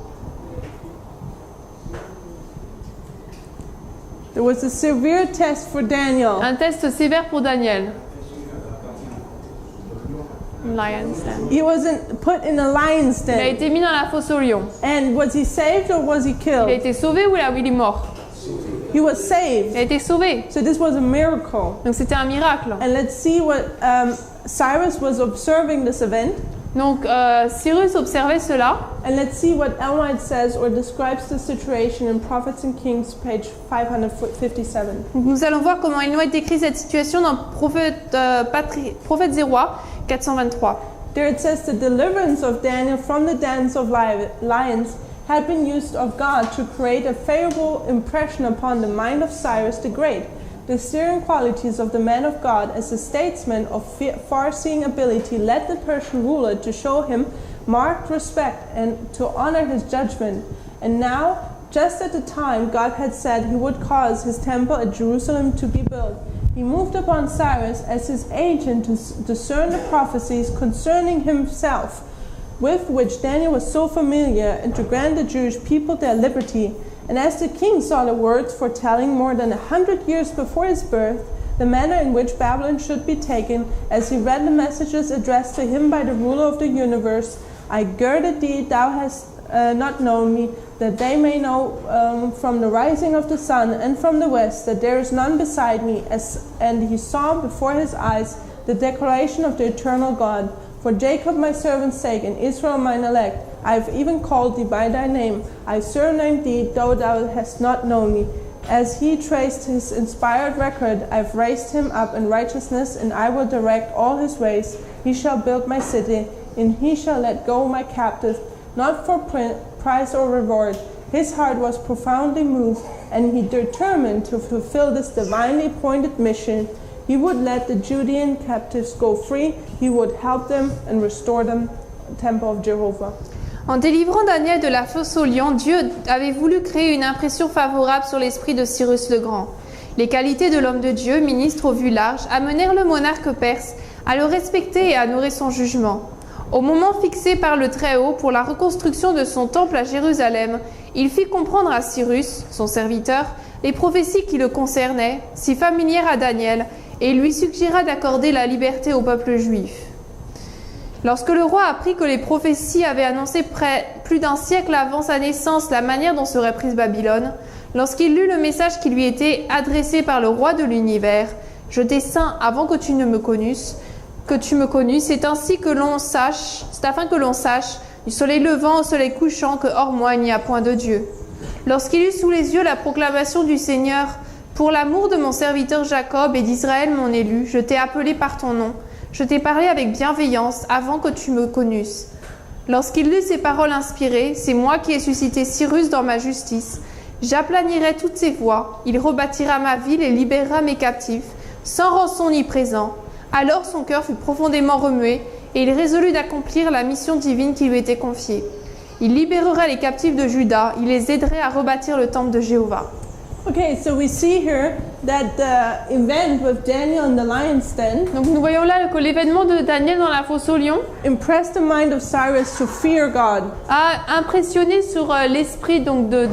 There was a severe test for Daniel. Un test sévère pour Daniel. Lion's den. He wasn't put in a lion's Il a den. été mis dans la fosse au lion. And was he saved or was he Il a killed? été sauvé ou il est mort? He was Il saved. a été sauvé. So this was a miracle. Donc c'était un miracle. And let's see what Cyrus was observing this event. Donc Cyrus observait cela. And let's see what Ellen White says or describes the situation in Prophets and Kings, page 557. Donc, nous allons voir comment Ellen White décrit cette situation dans Prophètes et Rois 423. There it says the deliverance of Daniel from the dens of lions had been used of God to create a favorable impression upon the mind of Cyrus the Great. The steering qualities of the man of God as a statesman of far-seeing ability led the Persian ruler to show him marked respect and to honor his judgment. And now, just at the time God had said he would cause his temple at Jerusalem to be built, he moved upon Cyrus as his agent to discern the prophecies concerning himself, with which Daniel was so familiar, and to grant the Jewish people their liberty. And as the king saw the words foretelling more than 100 years before his birth, the manner in which Babylon should be taken, as he read the messages addressed to him by the ruler of the universe, I girded thee, thou hast not known me, that they may know from the rising of the sun and from the west that there is none beside me. And he saw before his eyes the declaration of the eternal God. For Jacob my servant's sake, and Israel mine elect, I have even called thee by thy name. I surnamed thee, though thou hast not known me. As he traced his inspired record, I have raised him up in righteousness, and I will direct all his ways. He shall build my city, and he shall let go my captive, not for price or reward. His heart was profoundly moved, and he determined to fulfill this divinely appointed mission. He would let the Judean captives go free. He would help them and restore them, the temple of Jehovah. En délivrant Daniel de la fosse aux lions, Dieu avait voulu créer une impression favorable sur l'esprit de Cyrus le Grand. Les qualités de l'homme de Dieu, ministre au vu large, amenèrent le monarque perse à le respecter et à honorer son jugement. Au moment fixé par le Très-Haut pour la reconstruction de son temple à Jérusalem, il fit comprendre à Cyrus, son serviteur, les prophéties qui le concernaient, si familières à Daniel, et il lui suggéra d'accorder la liberté au peuple juif. Lorsque le roi apprit que les prophéties avaient annoncé plus d'un siècle avant sa naissance la manière dont serait prise Babylone, lorsqu'il lut le message qui lui était adressé par le roi de l'univers, « Je t'ai saint avant que tu me connusses, c'est ainsi que l'on sache, c'est afin que l'on sache, du soleil levant au soleil couchant, que hors moi il n'y a point de Dieu. » Lorsqu'il eut sous les yeux la proclamation du Seigneur, « Pour l'amour de mon serviteur Jacob et d'Israël mon élu, je t'ai appelé par ton nom. Je t'ai parlé avec bienveillance avant que tu me connusses. » Lorsqu'il lut ces paroles inspirées, « C'est moi qui ai suscité Cyrus dans ma justice. J'aplanirai toutes ses voies. Il rebâtira ma ville et libérera mes captifs, sans rançon ni présent. » Alors son cœur fut profondément remué et il résolut d'accomplir la mission divine qui lui était confiée. Il libérera les captifs de Juda, il les aiderait à rebâtir le temple de Jéhovah. Okay, so we see here that the event with Daniel in the lion's den Donc nous voyons là que l'événement de Daniel dans la fosse aux lions impressed the mind of Cyrus to fear God. a impressionné sur l'esprit donc de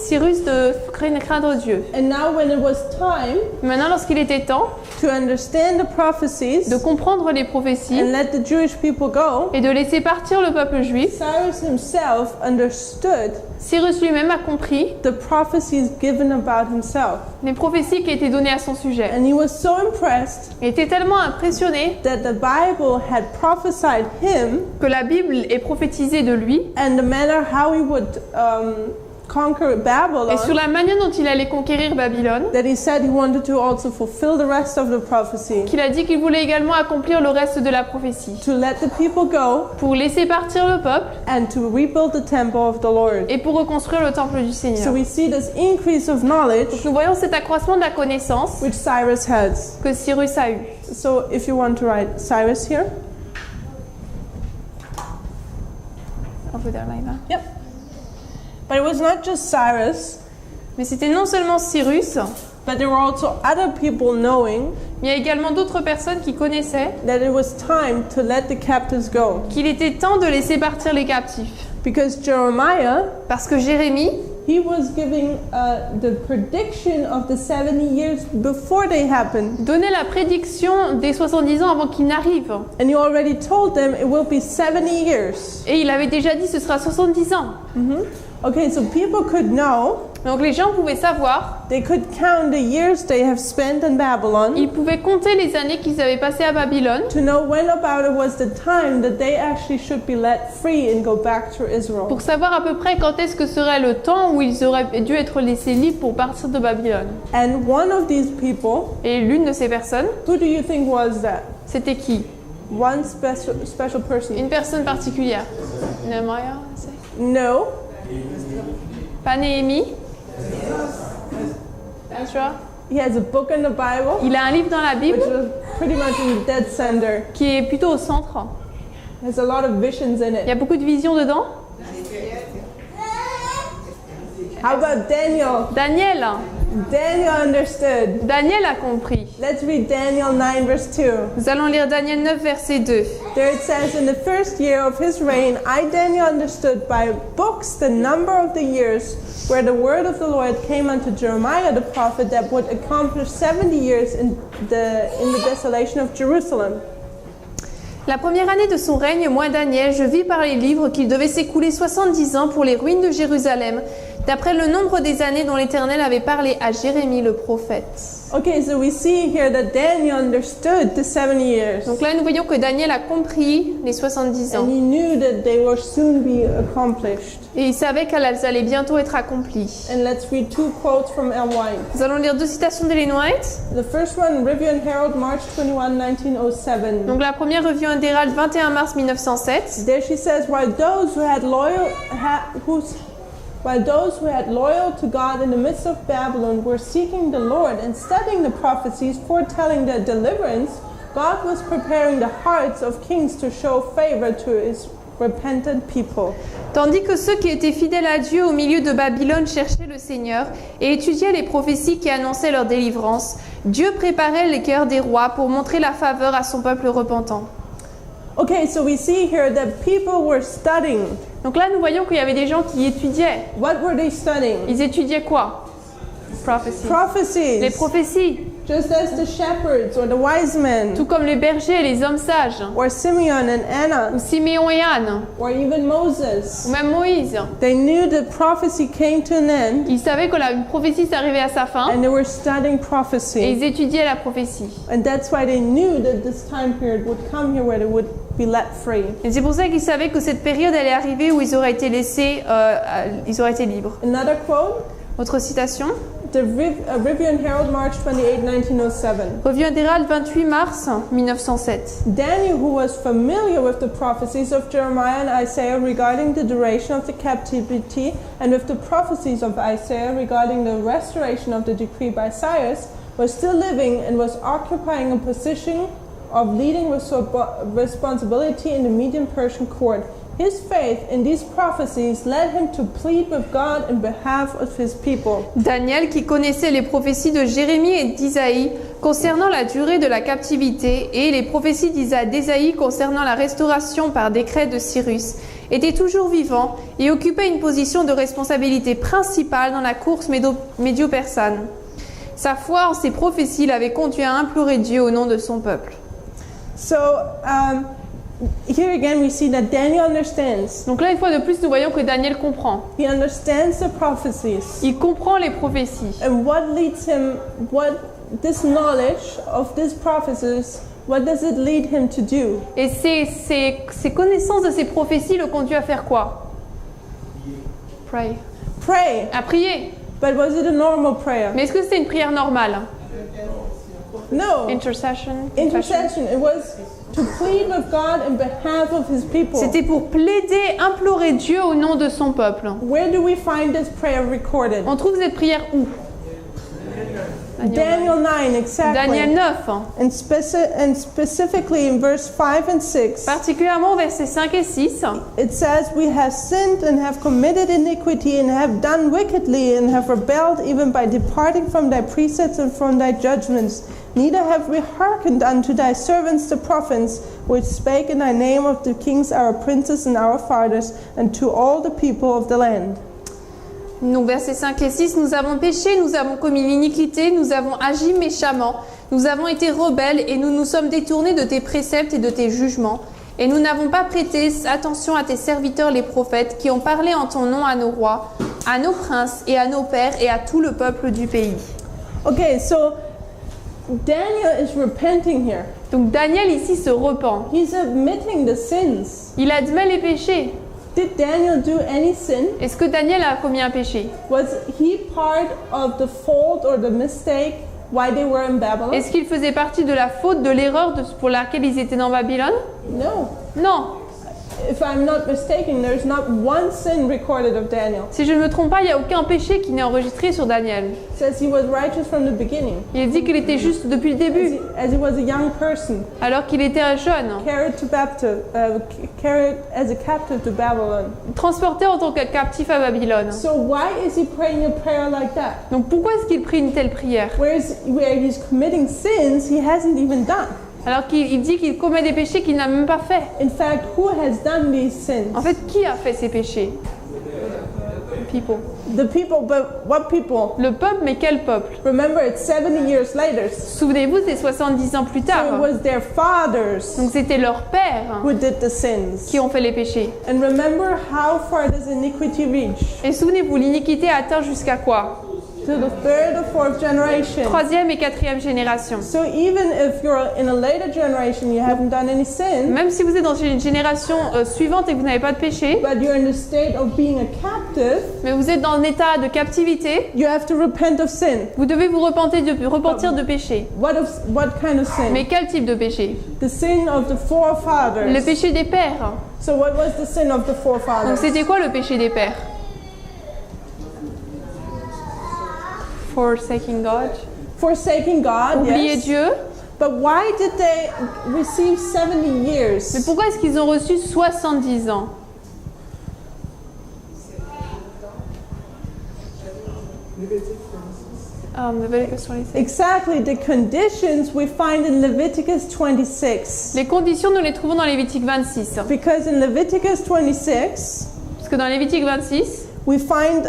Cyrus de craindre Dieu. And now when it was time Maintenant, lorsqu'il était temps to understand the prophecies de comprendre les prophéties and let the Jewish people go, et de laisser partir le peuple juif, Cyrus himself understood Cyrus lui-même a compris the prophecies given about himself. les prophéties qui étaient données à son sujet. And he was so impressed Il était tellement impressionné that the Bible had prophesied him que la Bible est prophétisée de lui and the manner how he would conquer et sur Babylon, la manière dont il allait conquérir Babylone, that he said he wanted to also fulfill the rest of the prophecy, qu'il a dit qu'il voulait également accomplir le reste de la prophétie to let the people go pour laisser partir le peuple and to rebuild the temple of the Lord. et pour reconstruire le temple du So Seigneur. we see this increase of knowledge Nous voyons cet accroissement de la connaissance which Cyrus has. que Cyrus a eu. So if you want to write Cyrus here. On peut dire là, là. Yep. But it was not just Cyrus, Mais c'était non seulement Cyrus, but there were also other people knowing mais il y a également d'autres personnes qui connaissaient that it was time to let the captives go. qu'il était temps de laisser partir les captifs. Because Jeremiah, Parce que Jérémie he was giving the prediction of the 70 years before they happened. donnait la prédiction des 70 ans avant qu'il n'arrive. And he already told them it will be 70 years. Et il avait déjà dit ce sera 70 ans. Okay, so people could know, Donc les gens pouvaient savoir, they could count the years they have spent in Babylon ils pouvaient compter les années qu'ils avaient passées à Babylone to know when about it was the time that they actually should be let free and go back to Israel. pour savoir à peu près quand est-ce que serait le temps où ils auraient dû être laissés libres pour partir de Babylone. And one of these people, Et l'une de ces personnes, who do you think was that? c'était qui? One special person? Une personne particulière. Nehemiah, c'est? No. Pas Néhémie? Ezra? He has a book in the Bible, Il a un livre dans la Bible which is pretty much in the dead center. qui est plutôt au centre. There's a lot of visions in Il y a it. beaucoup de visions dedans. How about Daniel? Daniel. Daniel understood. Daniel a compris. Let's read Daniel 9 verse 2. Nous allons lire Daniel 9, verset 2. There it says, in the first year of his reign, I, Daniel, understood by books the number of the years where the word of the Lord came unto Jeremiah the prophet that would accomplish 70 years in the desolation of Jerusalem. La première année de son règne, moi Daniel, je vis par les livres qu'il devait s'écouler 70 ans pour les ruines de Jérusalem, d'après le nombre des années dont l'Éternel avait parlé à Jérémie le prophète. Okay, so we see here that Daniel understood the 70 years. Donc là, nous voyons que Daniel a compris les 70 ans. And he knew that they will soon be accomplished. Et il savait qu'elles allaient bientôt être accomplies. And let's read two quotes from Ellen White. Nous allons lire deux citations d'Ellen White. The first one, Review and Herald, March 21, 1907. Donc la première revue Herald, 21 mars 1907. There she says, while those who had while those who had loyal to God in the midst of Babylon were seeking the Lord and studying the prophecies foretelling their deliverance, God was preparing the hearts of kings to show favor to his repentant people. Tandis que ceux qui étaient fidèles à Dieu au milieu de Babylone cherchaient le Seigneur et étudiaient les prophéties qui annonçaient leur délivrance, Dieu préparait les cœurs des rois pour montrer la faveur à son peuple repentant. Okay, so we see here that people were studying. Donc là, nous voyons qu'il y avait des gens qui étudiaient. What were they studying? Ils étudiaient quoi? Prophecies. Prophecies. Les prophéties. Just as the shepherds or the wise men, Tout comme les bergers, les hommes sages, or Simeon and ou Anna, Siméon et Anne, or even Moses. ou même Moïse. They knew that prophecy came to an end, Ils savaient que une prophétie s'arrivait à sa fin and they were studying et prophecy. ils étudiaient la prophétie. And that's why they knew that this time period would come here where they would be let free. Et c'est pour ça qu'ils savaient que cette période allait arriver où ils auraient été laissés, ils auraient été libres. Another quote, Autre citation. the Review and Herald, March 28, 1907. Revue Intérale, 28 mars 1907. Daniel, who was familiar with the prophecies of Jeremiah and Isaiah regarding the duration of the captivity and with the prophecies of Isaiah regarding the restoration of the decree by Cyrus, was still living and was occupying a position of leading responsibility in the Median Persian court. His faith in these prophecies led him to plead with God in behalf of his people. Daniel, qui connaissait les prophéties de Jérémie et d'Isaïe concernant la durée de la captivité et les prophéties d'Isaïe concernant la restauration par décret de Cyrus, était toujours vivant et occupait une position de responsabilité principale dans la course médio-persane. Sa foi en ces prophéties l'avait conduit à implorer Dieu au nom de son peuple. So, here again we see that Daniel understands. Donc là, une fois de plus, nous voyons que Daniel comprend. He understands the prophecies. Il comprend les prophéties. And what leads him, this knowledge of these prophecies, what does it lead him to do? Et ces connaissances de ces prophéties le conduisent à faire quoi? Pray. Pray. À prier. But was it a normal prayer? Mais est-ce que c'était une prière normale? No. Intercession. Intercession. It was to plead with God in behalf of his people. C'était pour plaider, implorer Dieu au nom de son peuple. Where do we find this prayer recorded? On trouve cette prière où? Daniel 9, exactly. Daniel 9. And specifically in verse 5 and 6. Particulièrement au verset 5 et 6. It says, "We have sinned and have committed iniquity and have done wickedly and have rebelled even by departing from thy precepts and from thy judgments. Neither have we hearkened unto thy servants the prophets, which spake in thy name of the kings our princes and our fathers, and to all the people of the land." Donc versets 5 et 6, nous avons péché, nous avons commis l'iniquité, nous avons agi méchamment, nous avons été rebelles et nous nous sommes détournés de tes préceptes et de tes jugements. Et nous n'avons pas prêté attention à tes serviteurs les prophètes qui ont parlé en ton nom à nos rois, à nos princes et à nos pères et à tout le peuple du pays. Okay, so Daniel is repenting here. Donc Daniel ici se repent. He's admitting the sins. Il admet les péchés. Did Daniel do any sin? Est-ce que Daniel a commis un péché? Was he part of the fault or the mistake why they were in Babylon? Est-ce qu'il faisait partie de la faute, de l'erreur pour laquelle ils étaient dans Babylone? No. Non. If I'm not mistaken, there's not one sin recorded of Daniel. Si je ne me trompe pas, il n'y a aucun péché qui n'est enregistré sur Daniel. It says he was righteous from the beginning. Il dit qu'il était juste depuis le début, As he was a young person, alors qu'il était un jeune, carried as a captive to Babylon. transporté en tant que captif à Babylone. So why is he praying a prayer like that? Donc pourquoi est-ce qu'il prie une telle prière? Where he's committing sins he hasn't even done. Alors qu'il dit qu'il commet des péchés qu'il n'a même pas fait. In fact, who has done these sins? En fait, qui a fait ces péchés? People. The people, but what people? Le peuple, mais quel peuple? Remember, it's 70 years later. Souvenez-vous, c'est 70 ans plus So tard. it was their fathers Donc c'était leurs pères who did the sins. qui ont fait les péchés. And remember, how far does iniquity reach? Et souvenez-vous, l'iniquité atteint jusqu'à quoi? To the third or fourth generation. Troisième et quatrième génération. So even if you're in a later generation, you haven't done any sin, Même si vous êtes dans une génération suivante et que vous n'avez pas de péché, but you're in the state of being a captive, mais vous êtes dans un état de captivité, you have to repent of sin. vous devez vous repentir de péché. What kind of sin? Mais quel type de péché? The sin of the Le forefathers. péché des pères. So what was the sin of the Donc forefathers? c'était quoi le péché des pères? Forsaking God. Forsaking God, Oublier yes. Dieu. But why did they receive 70 Mais years? pourquoi est-ce qu'ils ont reçu 70 ans? Leviticus 26. Exactly, the conditions we find in Leviticus 26. Les conditions, nous les trouvons dans Lévitique 26. Because in Leviticus 26, Parce que dans Lévitique 26, we find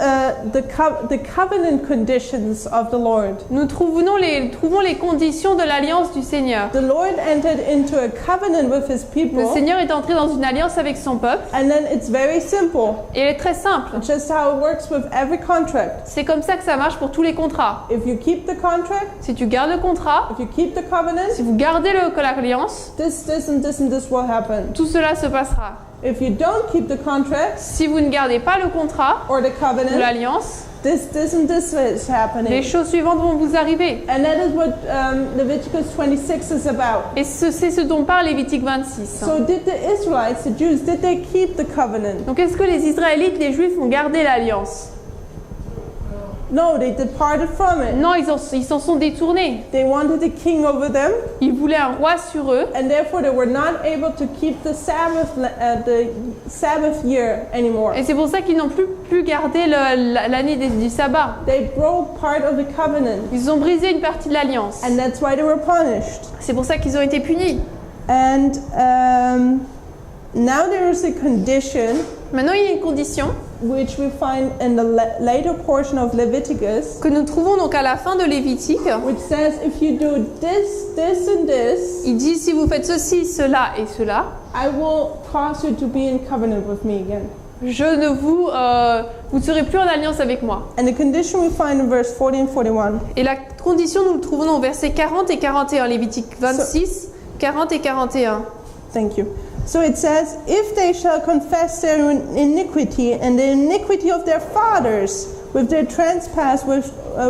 the covenant conditions of the Lord. nous trouvons les conditions de l'alliance du Seigneur. The Lord entered into a covenant with his Le people, Seigneur est entré dans une alliance avec son peuple and then it's very simple. et elle est très simple. Just how it works with every contract. C'est comme ça que ça marche pour tous les contrats. If you keep the contract, Si tu gardes le contrat, if you keep the covenant, si vous gardez l'alliance, this and this and this will happen. tout cela se passera. If you don't keep the contract Si vous ne gardez pas le contrat or the ou covenant, l'alliance, this and this is les happening. choses suivantes vont vous arriver. And that is what Leviticus 26 is about. Et c'est ce dont parle Lévitique 26. So did the Israelites, the Jews, did they keep the covenant? Donc est-ce que les Israélites, les Juifs ont gardé l'alliance? No, they departed from it. Non, ils s'en sont détournés. They wanted a king over them, Ils voulaient un roi sur eux and therefore they were not able to keep the Sabbath year anymore. et c'est pour ça qu'ils n'ont plus pu garder l'année du sabbat. They broke part of the covenant, Ils ont brisé une partie de l'alliance. and that's why they were punished. C'est pour ça qu'ils ont été punis. And now there is a condition Maintenant, il y a une condition which we find in the later portion of Leviticus, que nous trouvons donc à la fin de Lévitique. which says if you do this and this, Il dit si vous faites ceci, cela et cela, I will cause you to be in covenant with me again. vous ne serez plus en alliance avec moi. And the condition we find in verse 40 and 41. Et la condition, nous le trouvons dans versets 40 et 41, Lévitique 26, 40 et 41. Thank you. So it says, if they shall confess their iniquity and the iniquity of their fathers with their trespass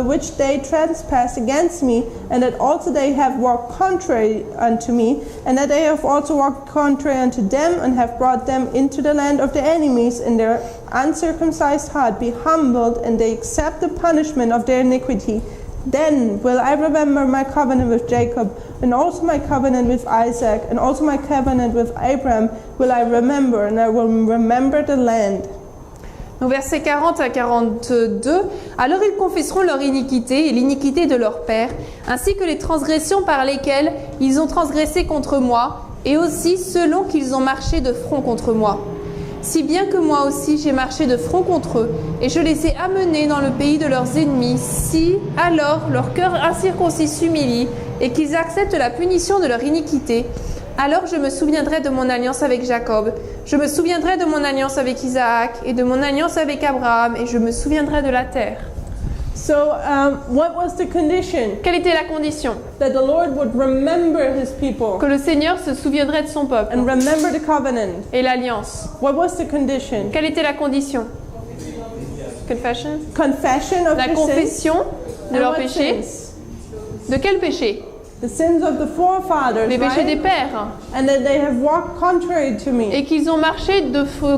which they trespass against me, and that also they have walked contrary unto me, and that they have also walked contrary unto them, and have brought them into the land of their enemies, and their uncircumcised heart be humbled, and they accept the punishment of their iniquity, then will I remember my covenant with Jacob, and also my covenant with Isaac, and also my covenant with Abraham will I remember, and I will remember the land. Donc versets 40 à 42, alors ils confesseront leur iniquité et l'iniquité de leur père, ainsi que les transgressions par lesquelles ils ont transgressé contre moi, et aussi selon qu'ils ont marché de front contre moi. Si bien que moi aussi j'ai marché de front contre eux, et je les ai amenés dans le pays de leurs ennemis, si alors leur cœur incirconcis s'humilie, et qu'ils acceptent la punition de leur iniquité, alors je me souviendrai de mon alliance avec Jacob, je me souviendrai de mon alliance avec Isaac, et de mon alliance avec Abraham, et je me souviendrai de la terre. So, what was the condition? Quelle était la condition? That the Lord would remember his people Que le Seigneur se souviendrait de son peuple and remember the covenant. et l'alliance. What was the condition? Quelle était la condition? Confession? Confession of La their sins. confession de And leurs what péchés. sins? De quel péché? The sins of the forefathers, Les péchés des right? pères. And that they have walked contrary to me. Et qu'ils ont marché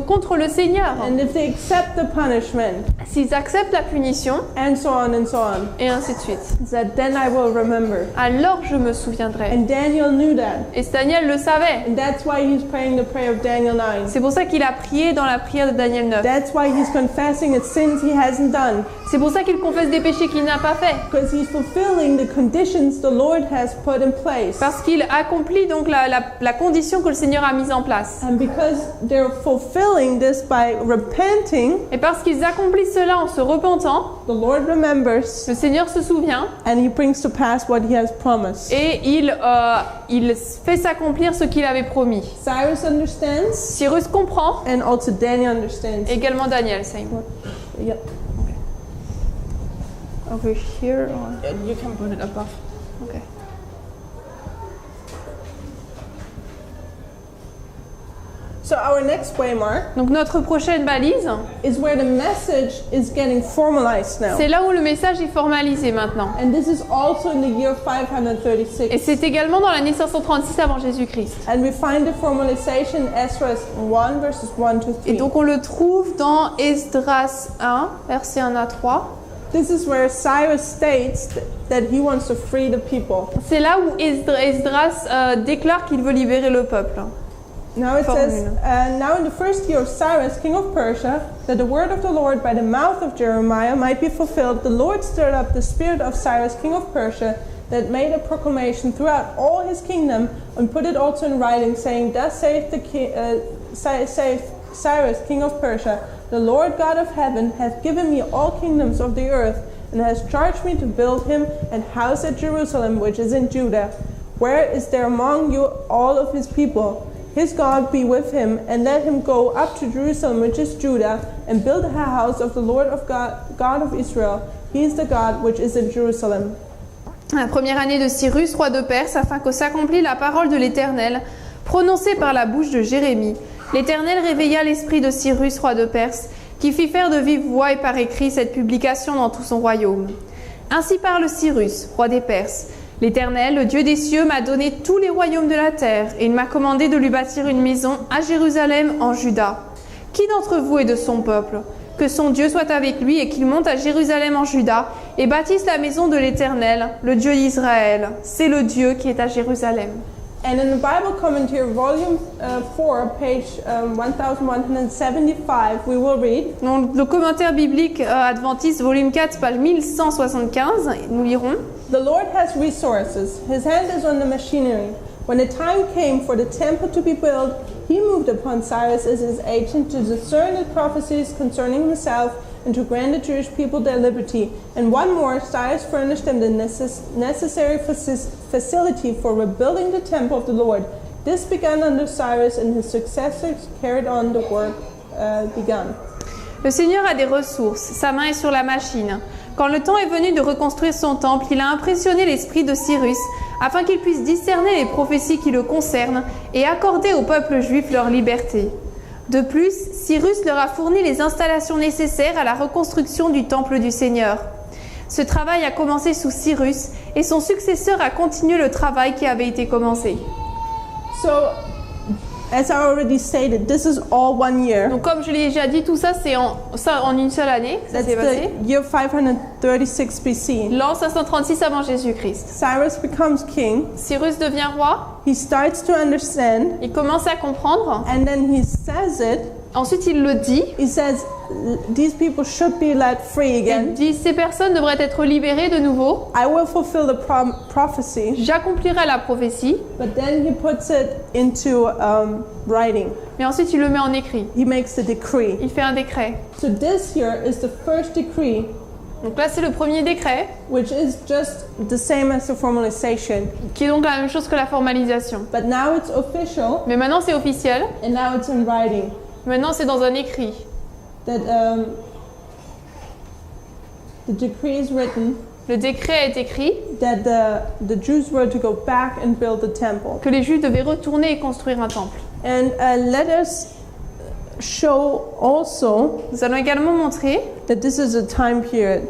contre le Seigneur. And if they accept the punishment, S'ils acceptent la punition, and so on and so on, et ainsi de suite. that then I will remember. Alors je me souviendrai. And Daniel knew that. Et Daniel le savait. And that's why he's praying the prayer of Daniel 9. C'est pour ça qu'il a prié dans la prière de Daniel 9. That's why he's confessing the sins he hasn't done. C'est pour ça qu'il confesse des péchés qu'il n'a pas fait. Because he's fulfilling the conditions the Lord has put in place. Parce qu'il accomplit donc la condition que le Seigneur a mise en place. And because they're fulfilling this by repenting, Et parce qu'ils accomplissent cela en se repentant, the Lord remembers le Seigneur se souvient and he brings to pass what he has promised. et il fait s'accomplir ce qu'il avait promis. Cyrus understands Cyrus comprend, and also Daniel understands. également Daniel. Same. Yep. Over here. You can put it above. Okay. So our next waymark Donc notre prochaine balise, is where the message is getting formalized now. c'est là où le message est formalisé maintenant. And this is also in the year Et 536. c'est également dans l'année 536 avant Jésus-Christ. And we find the formalization in Ezra 1 verses 1 to 3. Et donc on le trouve dans Esdras 1, versets 1 à 3. This is where Cyrus states that he wants to free the people. C'est là où Esdras déclare qu'il veut libérer le peuple. Now it says, now in the first year of Cyrus, king of Persia, that the word of the Lord by the mouth of Jeremiah might be fulfilled, the Lord stirred up the spirit of Cyrus, king of Persia, that made a proclamation throughout all his kingdom, and put it also in writing, saying, Thus saith Cyrus, king of Persia, the Lord God of heaven hath given me all kingdoms of the earth, and has charged me to build him an house at Jerusalem, which is in Judah. Where is there among you all of his people? His God be with him, and let him go up to Jerusalem, which is Judah, and build a house of the Lord of God of Israel. He is the God which is in Jerusalem. La première année de Cyrus, roi de Perse, afin que s'accomplisse la parole de l'Éternel, prononcée par la bouche de Jérémie. L'Éternel réveilla l'esprit de Cyrus, roi de Perse, qui fit faire de vive voix et par écrit cette publication dans tout son royaume. Ainsi parle Cyrus, roi des Perses. L'Éternel, le Dieu des cieux, m'a donné tous les royaumes de la terre, et il m'a commandé de lui bâtir une maison à Jérusalem, en Juda. Qui d'entre vous est de son peuple? Que son Dieu soit avec lui et qu'il monte à Jérusalem en Juda et bâtisse la maison de l'Éternel, le Dieu d'Israël. C'est le Dieu qui est à Jérusalem. And in the Bible commentary, volume 4, page 1175, we will read, Donc, le commentaire biblique adventiste, volume 4, page 1175, nous lirons. The Lord has resources. His hand is on the machinery. When the time came for the temple to be built, he moved upon Cyrus as his agent to discern the prophecies concerning himself and to grant the Jewish people their liberty. And one more, Cyrus furnished them the necessary facility for rebuilding the temple of the Lord. This began under Cyrus, and his successors carried on the work begun. Le Seigneur a des ressources, sa main est sur la machine. Quand le temps est venu de reconstruire son temple, il a impressionné l'esprit de Cyrus afin qu'il puisse discerner les prophéties qui le concernent et accorder au peuple juif leur liberté. De plus, Cyrus leur a fourni les installations nécessaires à la reconstruction du temple du Seigneur. Ce travail a commencé sous Cyrus et son successeur a continué le travail qui avait été commencé. So, as I already stated, this is all 1 year. Donc comme je l'ai déjà dit, tout ça c'est en une seule année, ça That's s'est passé. the year 536 BC. L'an 536 avant Jésus-Christ. Cyrus becomes king. Cyrus devient roi, He starts to understand, il commence à comprendre, and then he says it. ensuite il le dit, He says, these people should be let free il again. dit ces personnes devraient être libérées de nouveau, I will fulfill the prophecy. j'accomplirai la prophétie, But then he puts it into writing. mais ensuite il le met en écrit, He makes the decree. il fait un décret. So this here is the first decree, Donc là c'est le premier décret, which is just the same as the formalization. qui est donc la même chose que la formalisation. But now it's official, Mais maintenant c'est officiel, and now it's in writing. maintenant c'est dans un écrit. That the decree is written Le décret est écrit that the Jews were to go back and build the temple. que les Juifs devaient retourner et construire un temple. And let us show also Nous allons également montrer, that this is a time period.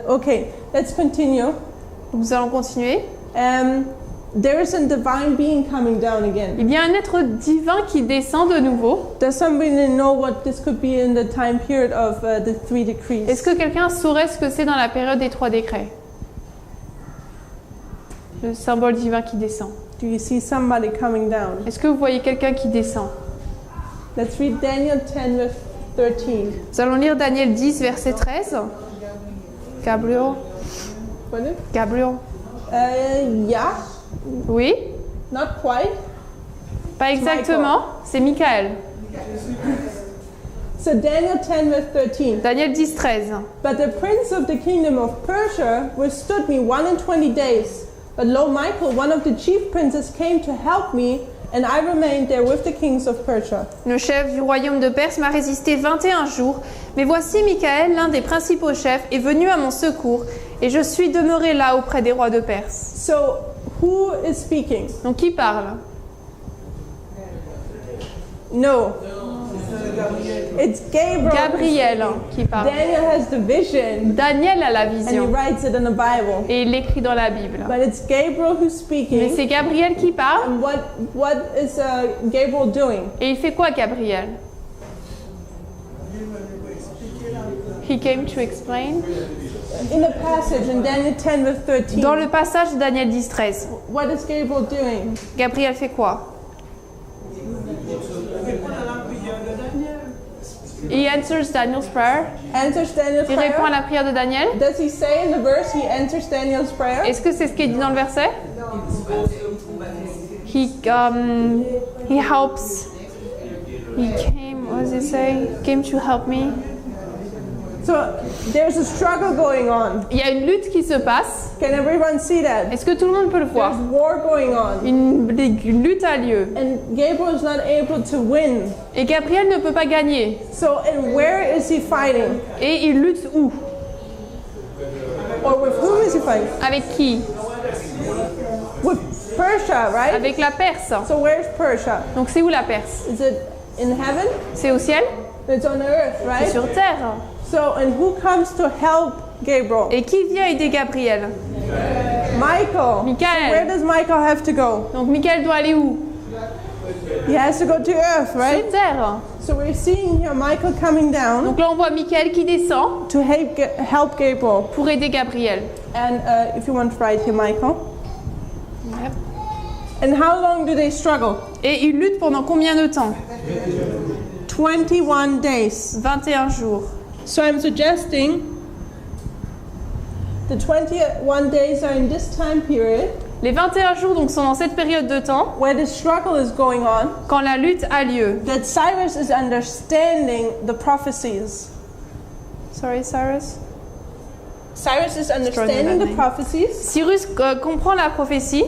Okay, let's continue. nous allons continuer, There is a divine being coming down again. il y a un être divin qui descend de nouveau. Does somebody know what this could be in the time period of the 3 decrees? Est-ce que quelqu'un saurait ce que c'est dans la période des 3 décrets? Le symbole divin qui descend. Do you see somebody coming down? Est-ce que vous voyez quelqu'un qui descend? Let's read Daniel 10 verse 13. Nous allons lire Daniel 10, verset 13. Gabriel. What is it? Gabriel. Yeah, Oui? not quite. Pas exactement. C'est Michael. So Daniel 10 verse 13. Daniel 10, 13. But the prince of the kingdom of Persia withstood me 21 days. But lo, Michael, one of the chief princes, came to help me, and I remained there with the kings of Persia. Le chef du royaume de Perse m'a résisté 21 jours, mais voici Michael, l'un des principaux chefs, est venu à mon secours, et je suis demeuré là auprès des rois de Perse. So, who is speaking? Donc qui parle? No. It's Gabriel. Gabriel qui parle. Daniel has the vision, Daniel a la and he vision, writes it in the Bible. et il l'écrit dans la Bible. But it's Gabriel who's Mais speaking. c'est Gabriel qui parle, And what is Gabriel doing? et il fait quoi Gabriel? He came to explain. In the passage in Daniel 10 verse 13, Dans le passage de Daniel 10, 13, what is Gabriel doing? Gabriel fait quoi? He answers Daniel's prayer. Answers Daniel's Il répond à prayer? la prière de Daniel. Does he say in the verse he answers Daniel's prayer? Est-ce que c'est ce qui est dit dans le verset? He helps. He came, what does it say? Came to help me. So there's a struggle going on. Il y a une lutte qui se passe. Can everyone see that? Est-ce que tout le monde peut le voir? There's war going on. Une lutte a lieu. And Gabriel is not able to win. Et Gabriel ne peut pas gagner. So, and where is he fighting? Et il lutte où? Or with whom is he fighting? Avec qui? With Persia, right? Avec la Perse. So where's Persia? Donc c'est où la Perse? Is it in heaven? C'est au ciel? It's on earth, C'est right? sur terre. So, and who comes to help Gabriel? Et qui vient aider Gabriel? Michael. Michael. So where does Michael have to go? Donc Michael doit aller où? He has to go to earth, right? Sur terre. So we're seeing here Michael coming down Donc là on voit Michael qui descend to help Gabriel. pour aider Gabriel. And if you want to write here, Michael. And how long do they struggle? Et il lutte pendant combien de temps? 21 days. 21 jours. So I'm suggesting the 21 days are in this time period Les 21 jours donc sont dans cette période de temps where the struggle is going on, quand la lutte a lieu. that Cyrus is understanding the prophecies. Sorry, Cyrus. Cyrus is understanding the prophecies, Cyrus comprend la prophétie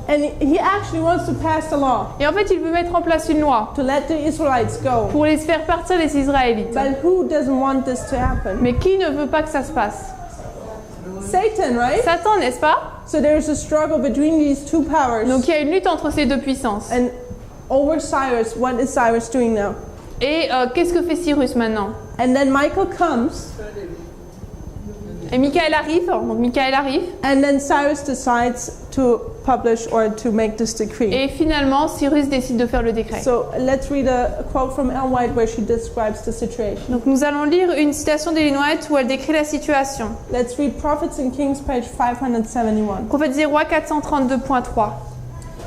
and he actually wants to pass the law et en fait il veut mettre en place une loi to let the Israelites go. pour les faire partir les Israélites. But who doesn't want this to happen? Mais qui ne veut pas que ça se passe? Satan, right? Satan, n'est-ce pas? So there's a struggle between these two powers. Donc il y a une lutte entre ces deux puissances. And over Cyrus, what is Cyrus doing now? Et qu'est-ce que fait Cyrus maintenant? And then Michael comes, Et Michael arrive, donc Michael arrive, and then Cyrus decides to publish or to make this decree. et finalement Cyrus décide de faire le décret. So let's read a quote from Ellen White where she describes the situation. Donc nous allons lire une citation d'Ellen White où elle décrit la situation. Let's read Prophets and Kings, page 571. Prophète des Rois 432.3.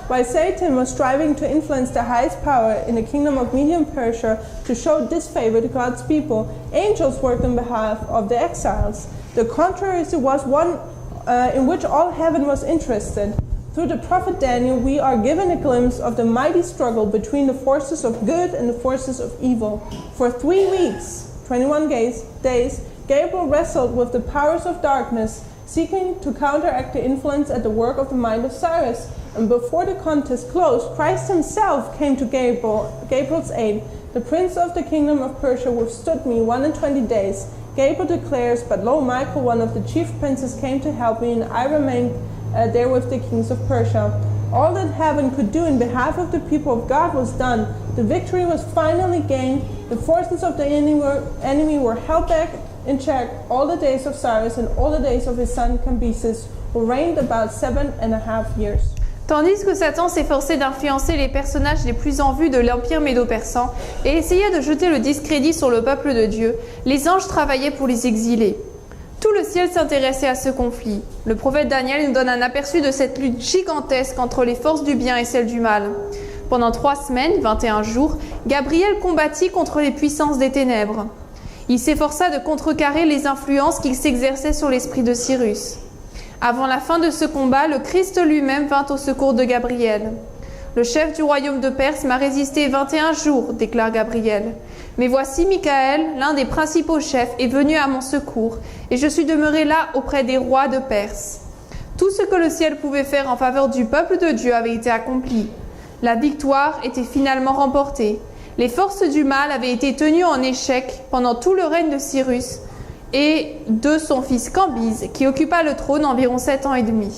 While Satan was striving to influence the highest power in the kingdom of Median Persia to show disfavor to God's people, angels worked on behalf of the exiles. The controversy was one in which all heaven was interested. Through the prophet Daniel, we are given a glimpse of the mighty struggle between the forces of good and the forces of evil. For 3 weeks, 21 days, Gabriel wrestled with the powers of darkness, seeking to counteract the influence at the work of the mind of Cyrus. And before the contest closed, Christ himself came to Gabriel's aid. The prince of the kingdom of Persia withstood me 21 days. Gabriel declares, but lo, Michael, one of the chief princes, came to help me, and I remained there with the kings of Persia. All that heaven could do in behalf of the people of God was done. The victory was finally gained. The forces of the enemy were held back in check all the days of Cyrus and all the days of his son Cambyses, who reigned about 7.5 years. Tandis que Satan s'efforçait d'influencer les personnages les plus en vue de l'empire médo-persan et essayait de jeter le discrédit sur le peuple de Dieu, les anges travaillaient pour les exiler. Tout le ciel s'intéressait à ce conflit. Le prophète Daniel nous donne un aperçu de cette lutte gigantesque entre les forces du bien et celles du mal. Pendant 3 semaines, 21 jours, Gabriel combattit contre les puissances des ténèbres. Il s'efforça de contrecarrer les influences qui s'exerçaient sur l'esprit de Cyrus. Avant la fin de ce combat, le Christ lui-même vint au secours de Gabriel. Le chef du royaume de Perse m'a résisté 21 jours, déclare Gabriel. Mais voici Michael, l'un des principaux chefs, est venu à mon secours, et je suis demeuré là auprès des rois de Perse. Tout ce que le ciel pouvait faire en faveur du peuple de Dieu avait été accompli. La victoire était finalement remportée. Les forces du mal avaient été tenues en échec pendant tout le règne de Cyrus et de son fils Cambyse, qui occupa le trône environ 7 ans et demi.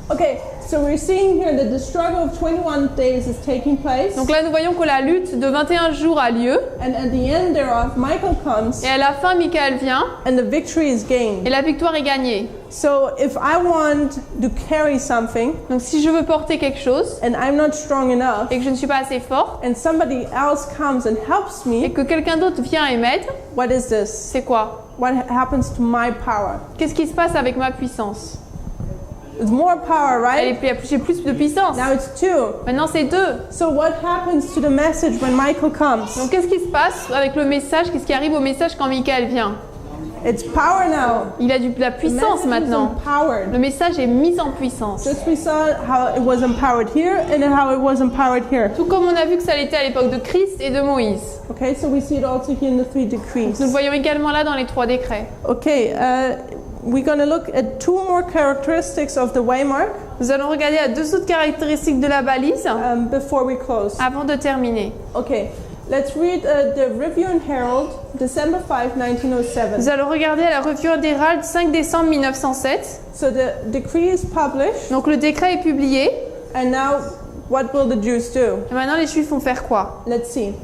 Okay, so we're seeing here that the struggle of 21 days is taking place. Donc là, nous voyons que la lutte de 21 jours a lieu, And at the end thereof, Michael comes et à la fin, Michael vient, and the victory is gained. et la victoire est gagnée. So if I want to carry something Donc si je veux porter quelque chose, and I'm not strong enough, et que je ne suis pas assez fort, and somebody else comes and helps et me, que quelqu'un d'autre vient et m'aide, what is this? c'est quoi? what happens to my power? Qu'est-ce qui se passe avec ma puissance? It's more power, right? J'ai plus de puissance. Now it's 2. Maintenant, c'est 2. So what happens to the message when Michael comes? Donc, qu'est-ce qui se passe avec le message? Qu'est-ce qui arrive au message quand Michael vient? It's power now. Il a de la The puissance message is maintenant. empowered. Le message est mis en puissance. Just we saw how it was empowered here and then how it was empowered here. Tout comme on a vu que ça l'était à l'époque de Christ et de Moïse. Okay, so we see it also here in the 3 decrees. Nous le voyons également là dans les 3 décrets. Okay, we're going to look at 2 more characteristics of the waymark Nous allons regarder à 2 autres caractéristiques de la balise before we close. avant de terminer. Okay, let's read the Review and Herald, December 5, 1907. Nous allons regarder à la Revue d'Hérald 5 décembre 1907. So the decree is published, Donc le décret est publié. and now what will the Jews do? Et maintenant les Juifs vont faire quoi? Let's see.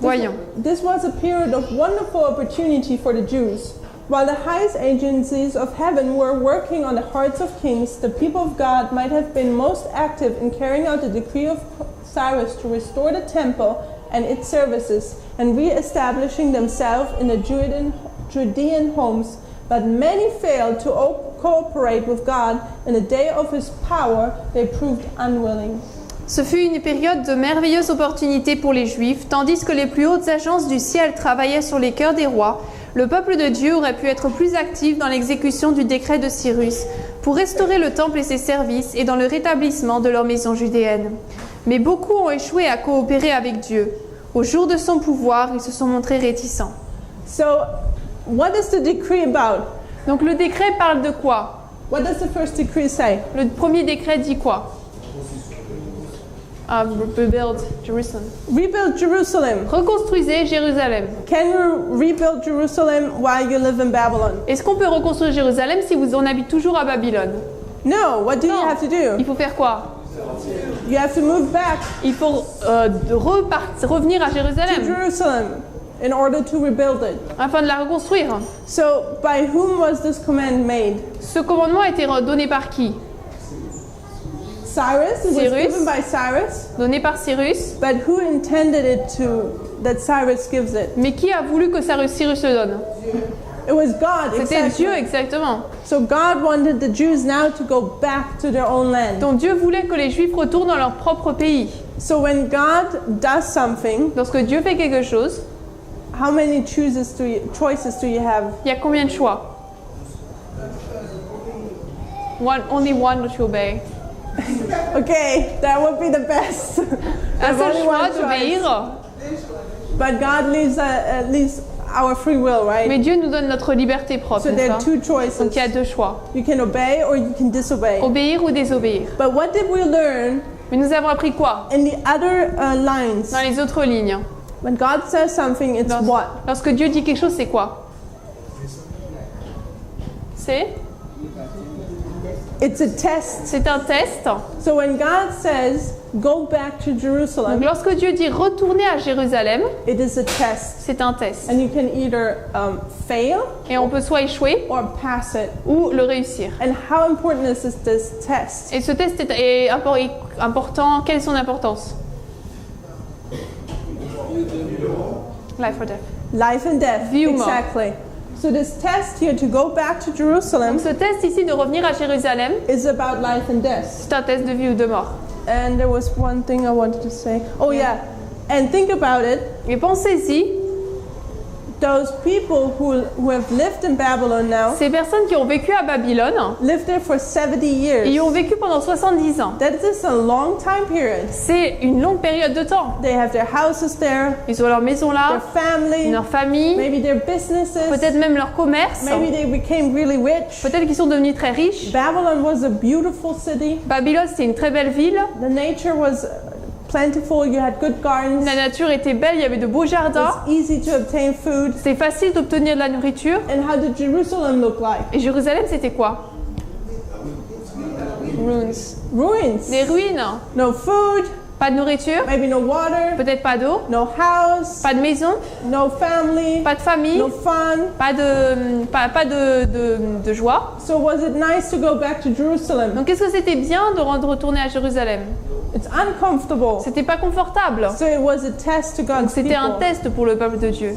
Voyons. This was a period of wonderful opportunity for the Jews. While the highest agencies of heaven were working on the hearts of kings, the people of God might have been most active in carrying out the decree of Cyrus to restore the temple and its services and re-establishing themselves in the Judean homes. But many failed to cooperate with God. In the day of his power, they proved unwilling. Ce fut une période de merveilleuse opportunité pour les Juifs, tandis que les plus hautes agences du ciel travaillaient sur les cœurs des rois. Le peuple de Dieu aurait pu être plus actif dans l'exécution du décret de Cyrus pour restaurer le temple et ses services et dans le rétablissement de leur maison judéenne. Mais beaucoup ont échoué à coopérer avec Dieu. Au jour de son pouvoir, ils se sont montrés réticents. So, what is the decree about? Donc le décret parle de quoi? What does the first decree say? Le premier décret dit quoi? Rebuild Jerusalem. Rebuild Jerusalem. Reconstruisez Jérusalem. Can you rebuild Jerusalem while you live in Babylon? Est-ce qu'on peut reconstruire Jérusalem si vous en habitez toujours à Babylone? No. What do you Non. have to do? Il faut faire quoi? You have to move back Il faut revenir à to Jérusalem Jerusalem in order to rebuild it. afin de la reconstruire. So, by whom was this command made? Ce commandement a été donné par qui? Cyrus. It was Cyrus. given by Cyrus. Donné par Cyrus. But who intended it to, that Cyrus gives it? Mais qui a voulu que Cyrus le donne? It was God, C'était exactly. Dieu, exactement. So God wanted the Jews now to go back to their own land. Donc Dieu voulait que les Juifs retournent dans leur propre pays. So when God does something, Lorsque Dieu fait quelque chose, how many choices do you have? il y a combien de choix? Only one to obey. Okay, that would be the best. Un There's seul only choix one choice. d'obéir. But God leaves at least our free will, right? Mais Dieu nous donne notre liberté propre, So there n'est-ce are pas? 2 choices. Donc il y a 2 choix. You can obey or you can disobey. Obéir ou désobéir. But what did we learn Mais nous avons appris quoi? in the other lines? Dans les autres lignes. When God says something, it's what? Lorsque Dieu dit quelque chose, c'est quoi? It's a test. C'est un test. So when God says, go back to Donc Jerusalem, lorsque Dieu dit retourner à Jérusalem, it is a test. c'est un test. And you can either fail Et on peut soit échouer or pass it. ou le réussir. And how important is this test? Et ce test est important. Quelle est son importance? Life or death. Life and death. Vie ou mort. Exactly. So this test here to go back to Jerusalem Donc ce test ici de revenir à Jérusalem, is about life and death. c'est un test de vie ou de mort. And there was one thing I wanted to say. Oh yeah. And think about it. Et pensez-y, Those people who have lived in Babylon now ces personnes qui ont vécu à Babylone, lived there for 70 years. ils y ont vécu pendant 70 ans. That is a long time period. C'est une longue période de temps. They have their houses there, Ils ont leur maison their là, family, leur famille, maybe their businesses, peut-être même leur commerce. maybe they became really rich. Peut-être qu'ils sont devenus très riches. Babylon was a beautiful city. Babylone, c'est une très belle ville. The nature was plentiful. You had good gardens. La nature était belle, il y avait de beaux It jardins. was easy to obtain food. C'est facile d'obtenir de la nourriture. And how did Jerusalem look like? Et Jérusalem, c'était quoi? Ruins. Ruins. Des ruines. No food, Pas de nourriture, maybe no water, peut-être pas d'eau, no house, pas de maison, no family, pas de famille, no fun. pas de joie. So was it nice to go back to Jerusalem? Donc est-ce que c'était bien de retourner à Jérusalem? It's uncomfortable. C'était pas confortable. So it was a test to Donc God's c'était un people. test pour le peuple de Dieu.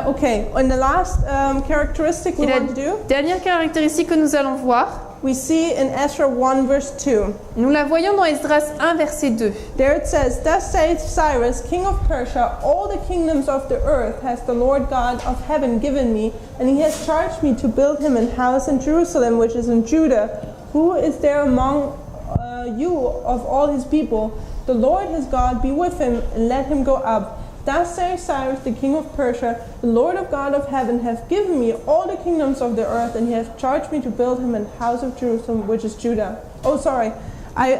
Okay, and the last characteristic we Et la want to do, dernière caractéristique que nous allons voir, we see in Ezra 1 verse 2. nous la voyons dans Esdras 1, verset 2. There it says, Thus saith Cyrus, king of Persia, all the kingdoms of the earth has the Lord God of heaven given me, and he has charged me to build him an house in Jerusalem, which is in Judah. Who is there among you of all his people? The Lord his God be with him, and let him go up. Thus saith Cyrus, the king of Persia, the Lord of God of heaven hath given me all the kingdoms of the earth, and he hath charged me to build him an house of Jerusalem, which is Judah. Oh, sorry. I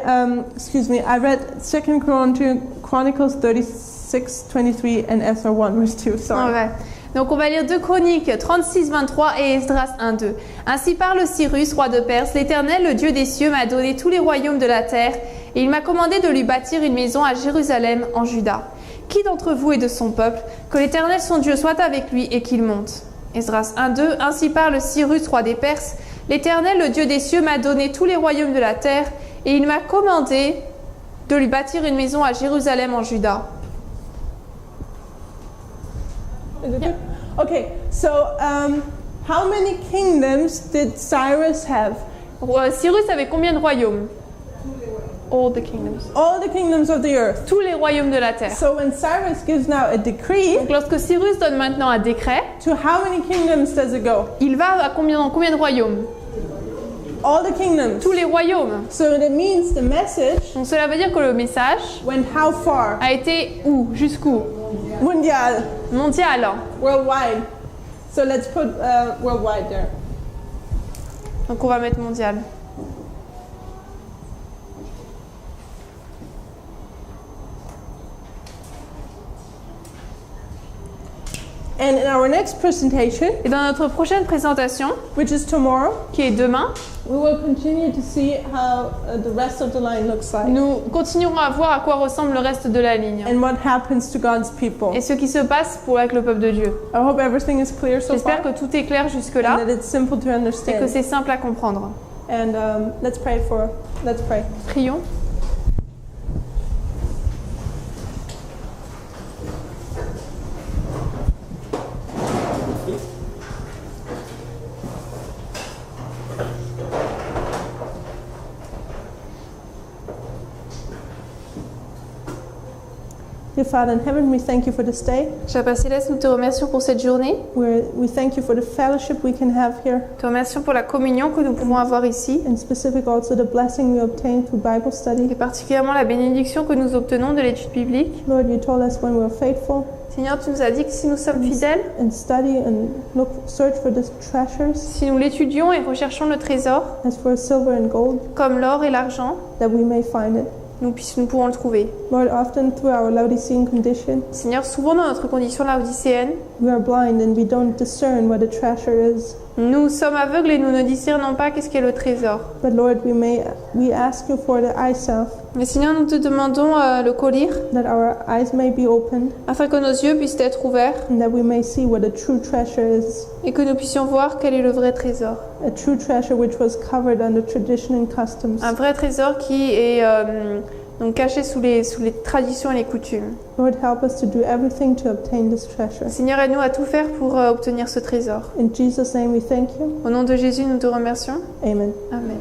read 2 Chronicles 36:23 and Ezra 1 verse 2. Sorry. Ouais. Donc on va lire 2 Chroniques 36, 23 et Esdras 1, 2. Ainsi parle Cyrus, roi de Perse, l'Éternel, le Dieu des cieux, m'a donné tous les royaumes de la terre, et il m'a commandé de lui bâtir une maison à Jérusalem, en Juda. Qui d'entre vous est de son peuple? Que l'Éternel son Dieu soit avec lui et qu'il monte. Esdras 1, 2. Ainsi parle Cyrus, roi des Perses, l'Éternel, le Dieu des cieux, m'a donné tous les royaumes de la terre, et il m'a commandé de lui bâtir une maison à Jérusalem, en Juda. Is it good? Okay, so how many kingdoms did Cyrus have? Cyrus avait combien de royaumes? All the kingdoms. All the kingdoms of the earth. Tous les royaumes de la terre. So when Cyrus gives now a decree, Donc lorsque Cyrus donne maintenant un décret, to how many kingdoms does it go? il va à combien de royaumes? All the kingdoms. Tous les royaumes. So that means the message Donc cela veut dire que le message went how far? a été où? Jusqu'où? Mondial, Mondial. worldwide. So let's put worldwide there. Donc on va mettre mondial. And in our next presentation, Et dans notre prochaine présentation, which is tomorrow, qui est demain, we will continue to see how the rest of the line looks like nous continuerons à voir à quoi ressemble le reste de la ligne. and what happens to God's people. Et ce qui se passe avec le peuple de Dieu. I hope everything is clear so far J'espère que tout est clair and jusque-là that it's simple to et que understand. c'est simple à comprendre. And let's pray. Prions. Dear Father in heaven, we thank you for this day. Cher Père Céleste, nous te remercions pour cette journée. We thank you for the fellowship we can have here, Nous te remercions pour la communion que nous pouvons avoir ici, and specific also the blessing we obtain through Bible study. et particulièrement la bénédiction que nous obtenons de l'étude biblique. Lord, you told us when we're faithful Seigneur, tu nous as dit que si nous sommes fidèles, and study and search for the treasures si nous l'étudions et recherchons le trésor, as for silver and gold, comme l'or et l'argent, that we may find it. nous pourrons le trouver. Lord, often through our Laodicean condition, Seigneur, souvent dans notre condition laodicéenne, we are blind and we don't discern what a treasure is. nous sommes aveugles et nous ne discernons pas qu'est-ce qu'est le trésor. But Lord, we ask you for the eyeself, Mais Seigneur, nous te demandons le collier, that our eyes may be opened afin que nos yeux puissent être ouverts and that we may see what a true treasure is. et que nous puissions voir quel est le vrai trésor. A true treasure which was covered under tradition and customs. Un vrai trésor qui est donc caché sous les traditions et les coutumes. Lord, help us to do everything to obtain this treasure. Seigneur, aide-nous à tout faire pour obtenir ce trésor. In Jesus' name we thank you. Au nom de Jésus, nous te remercions. Amen. Amen.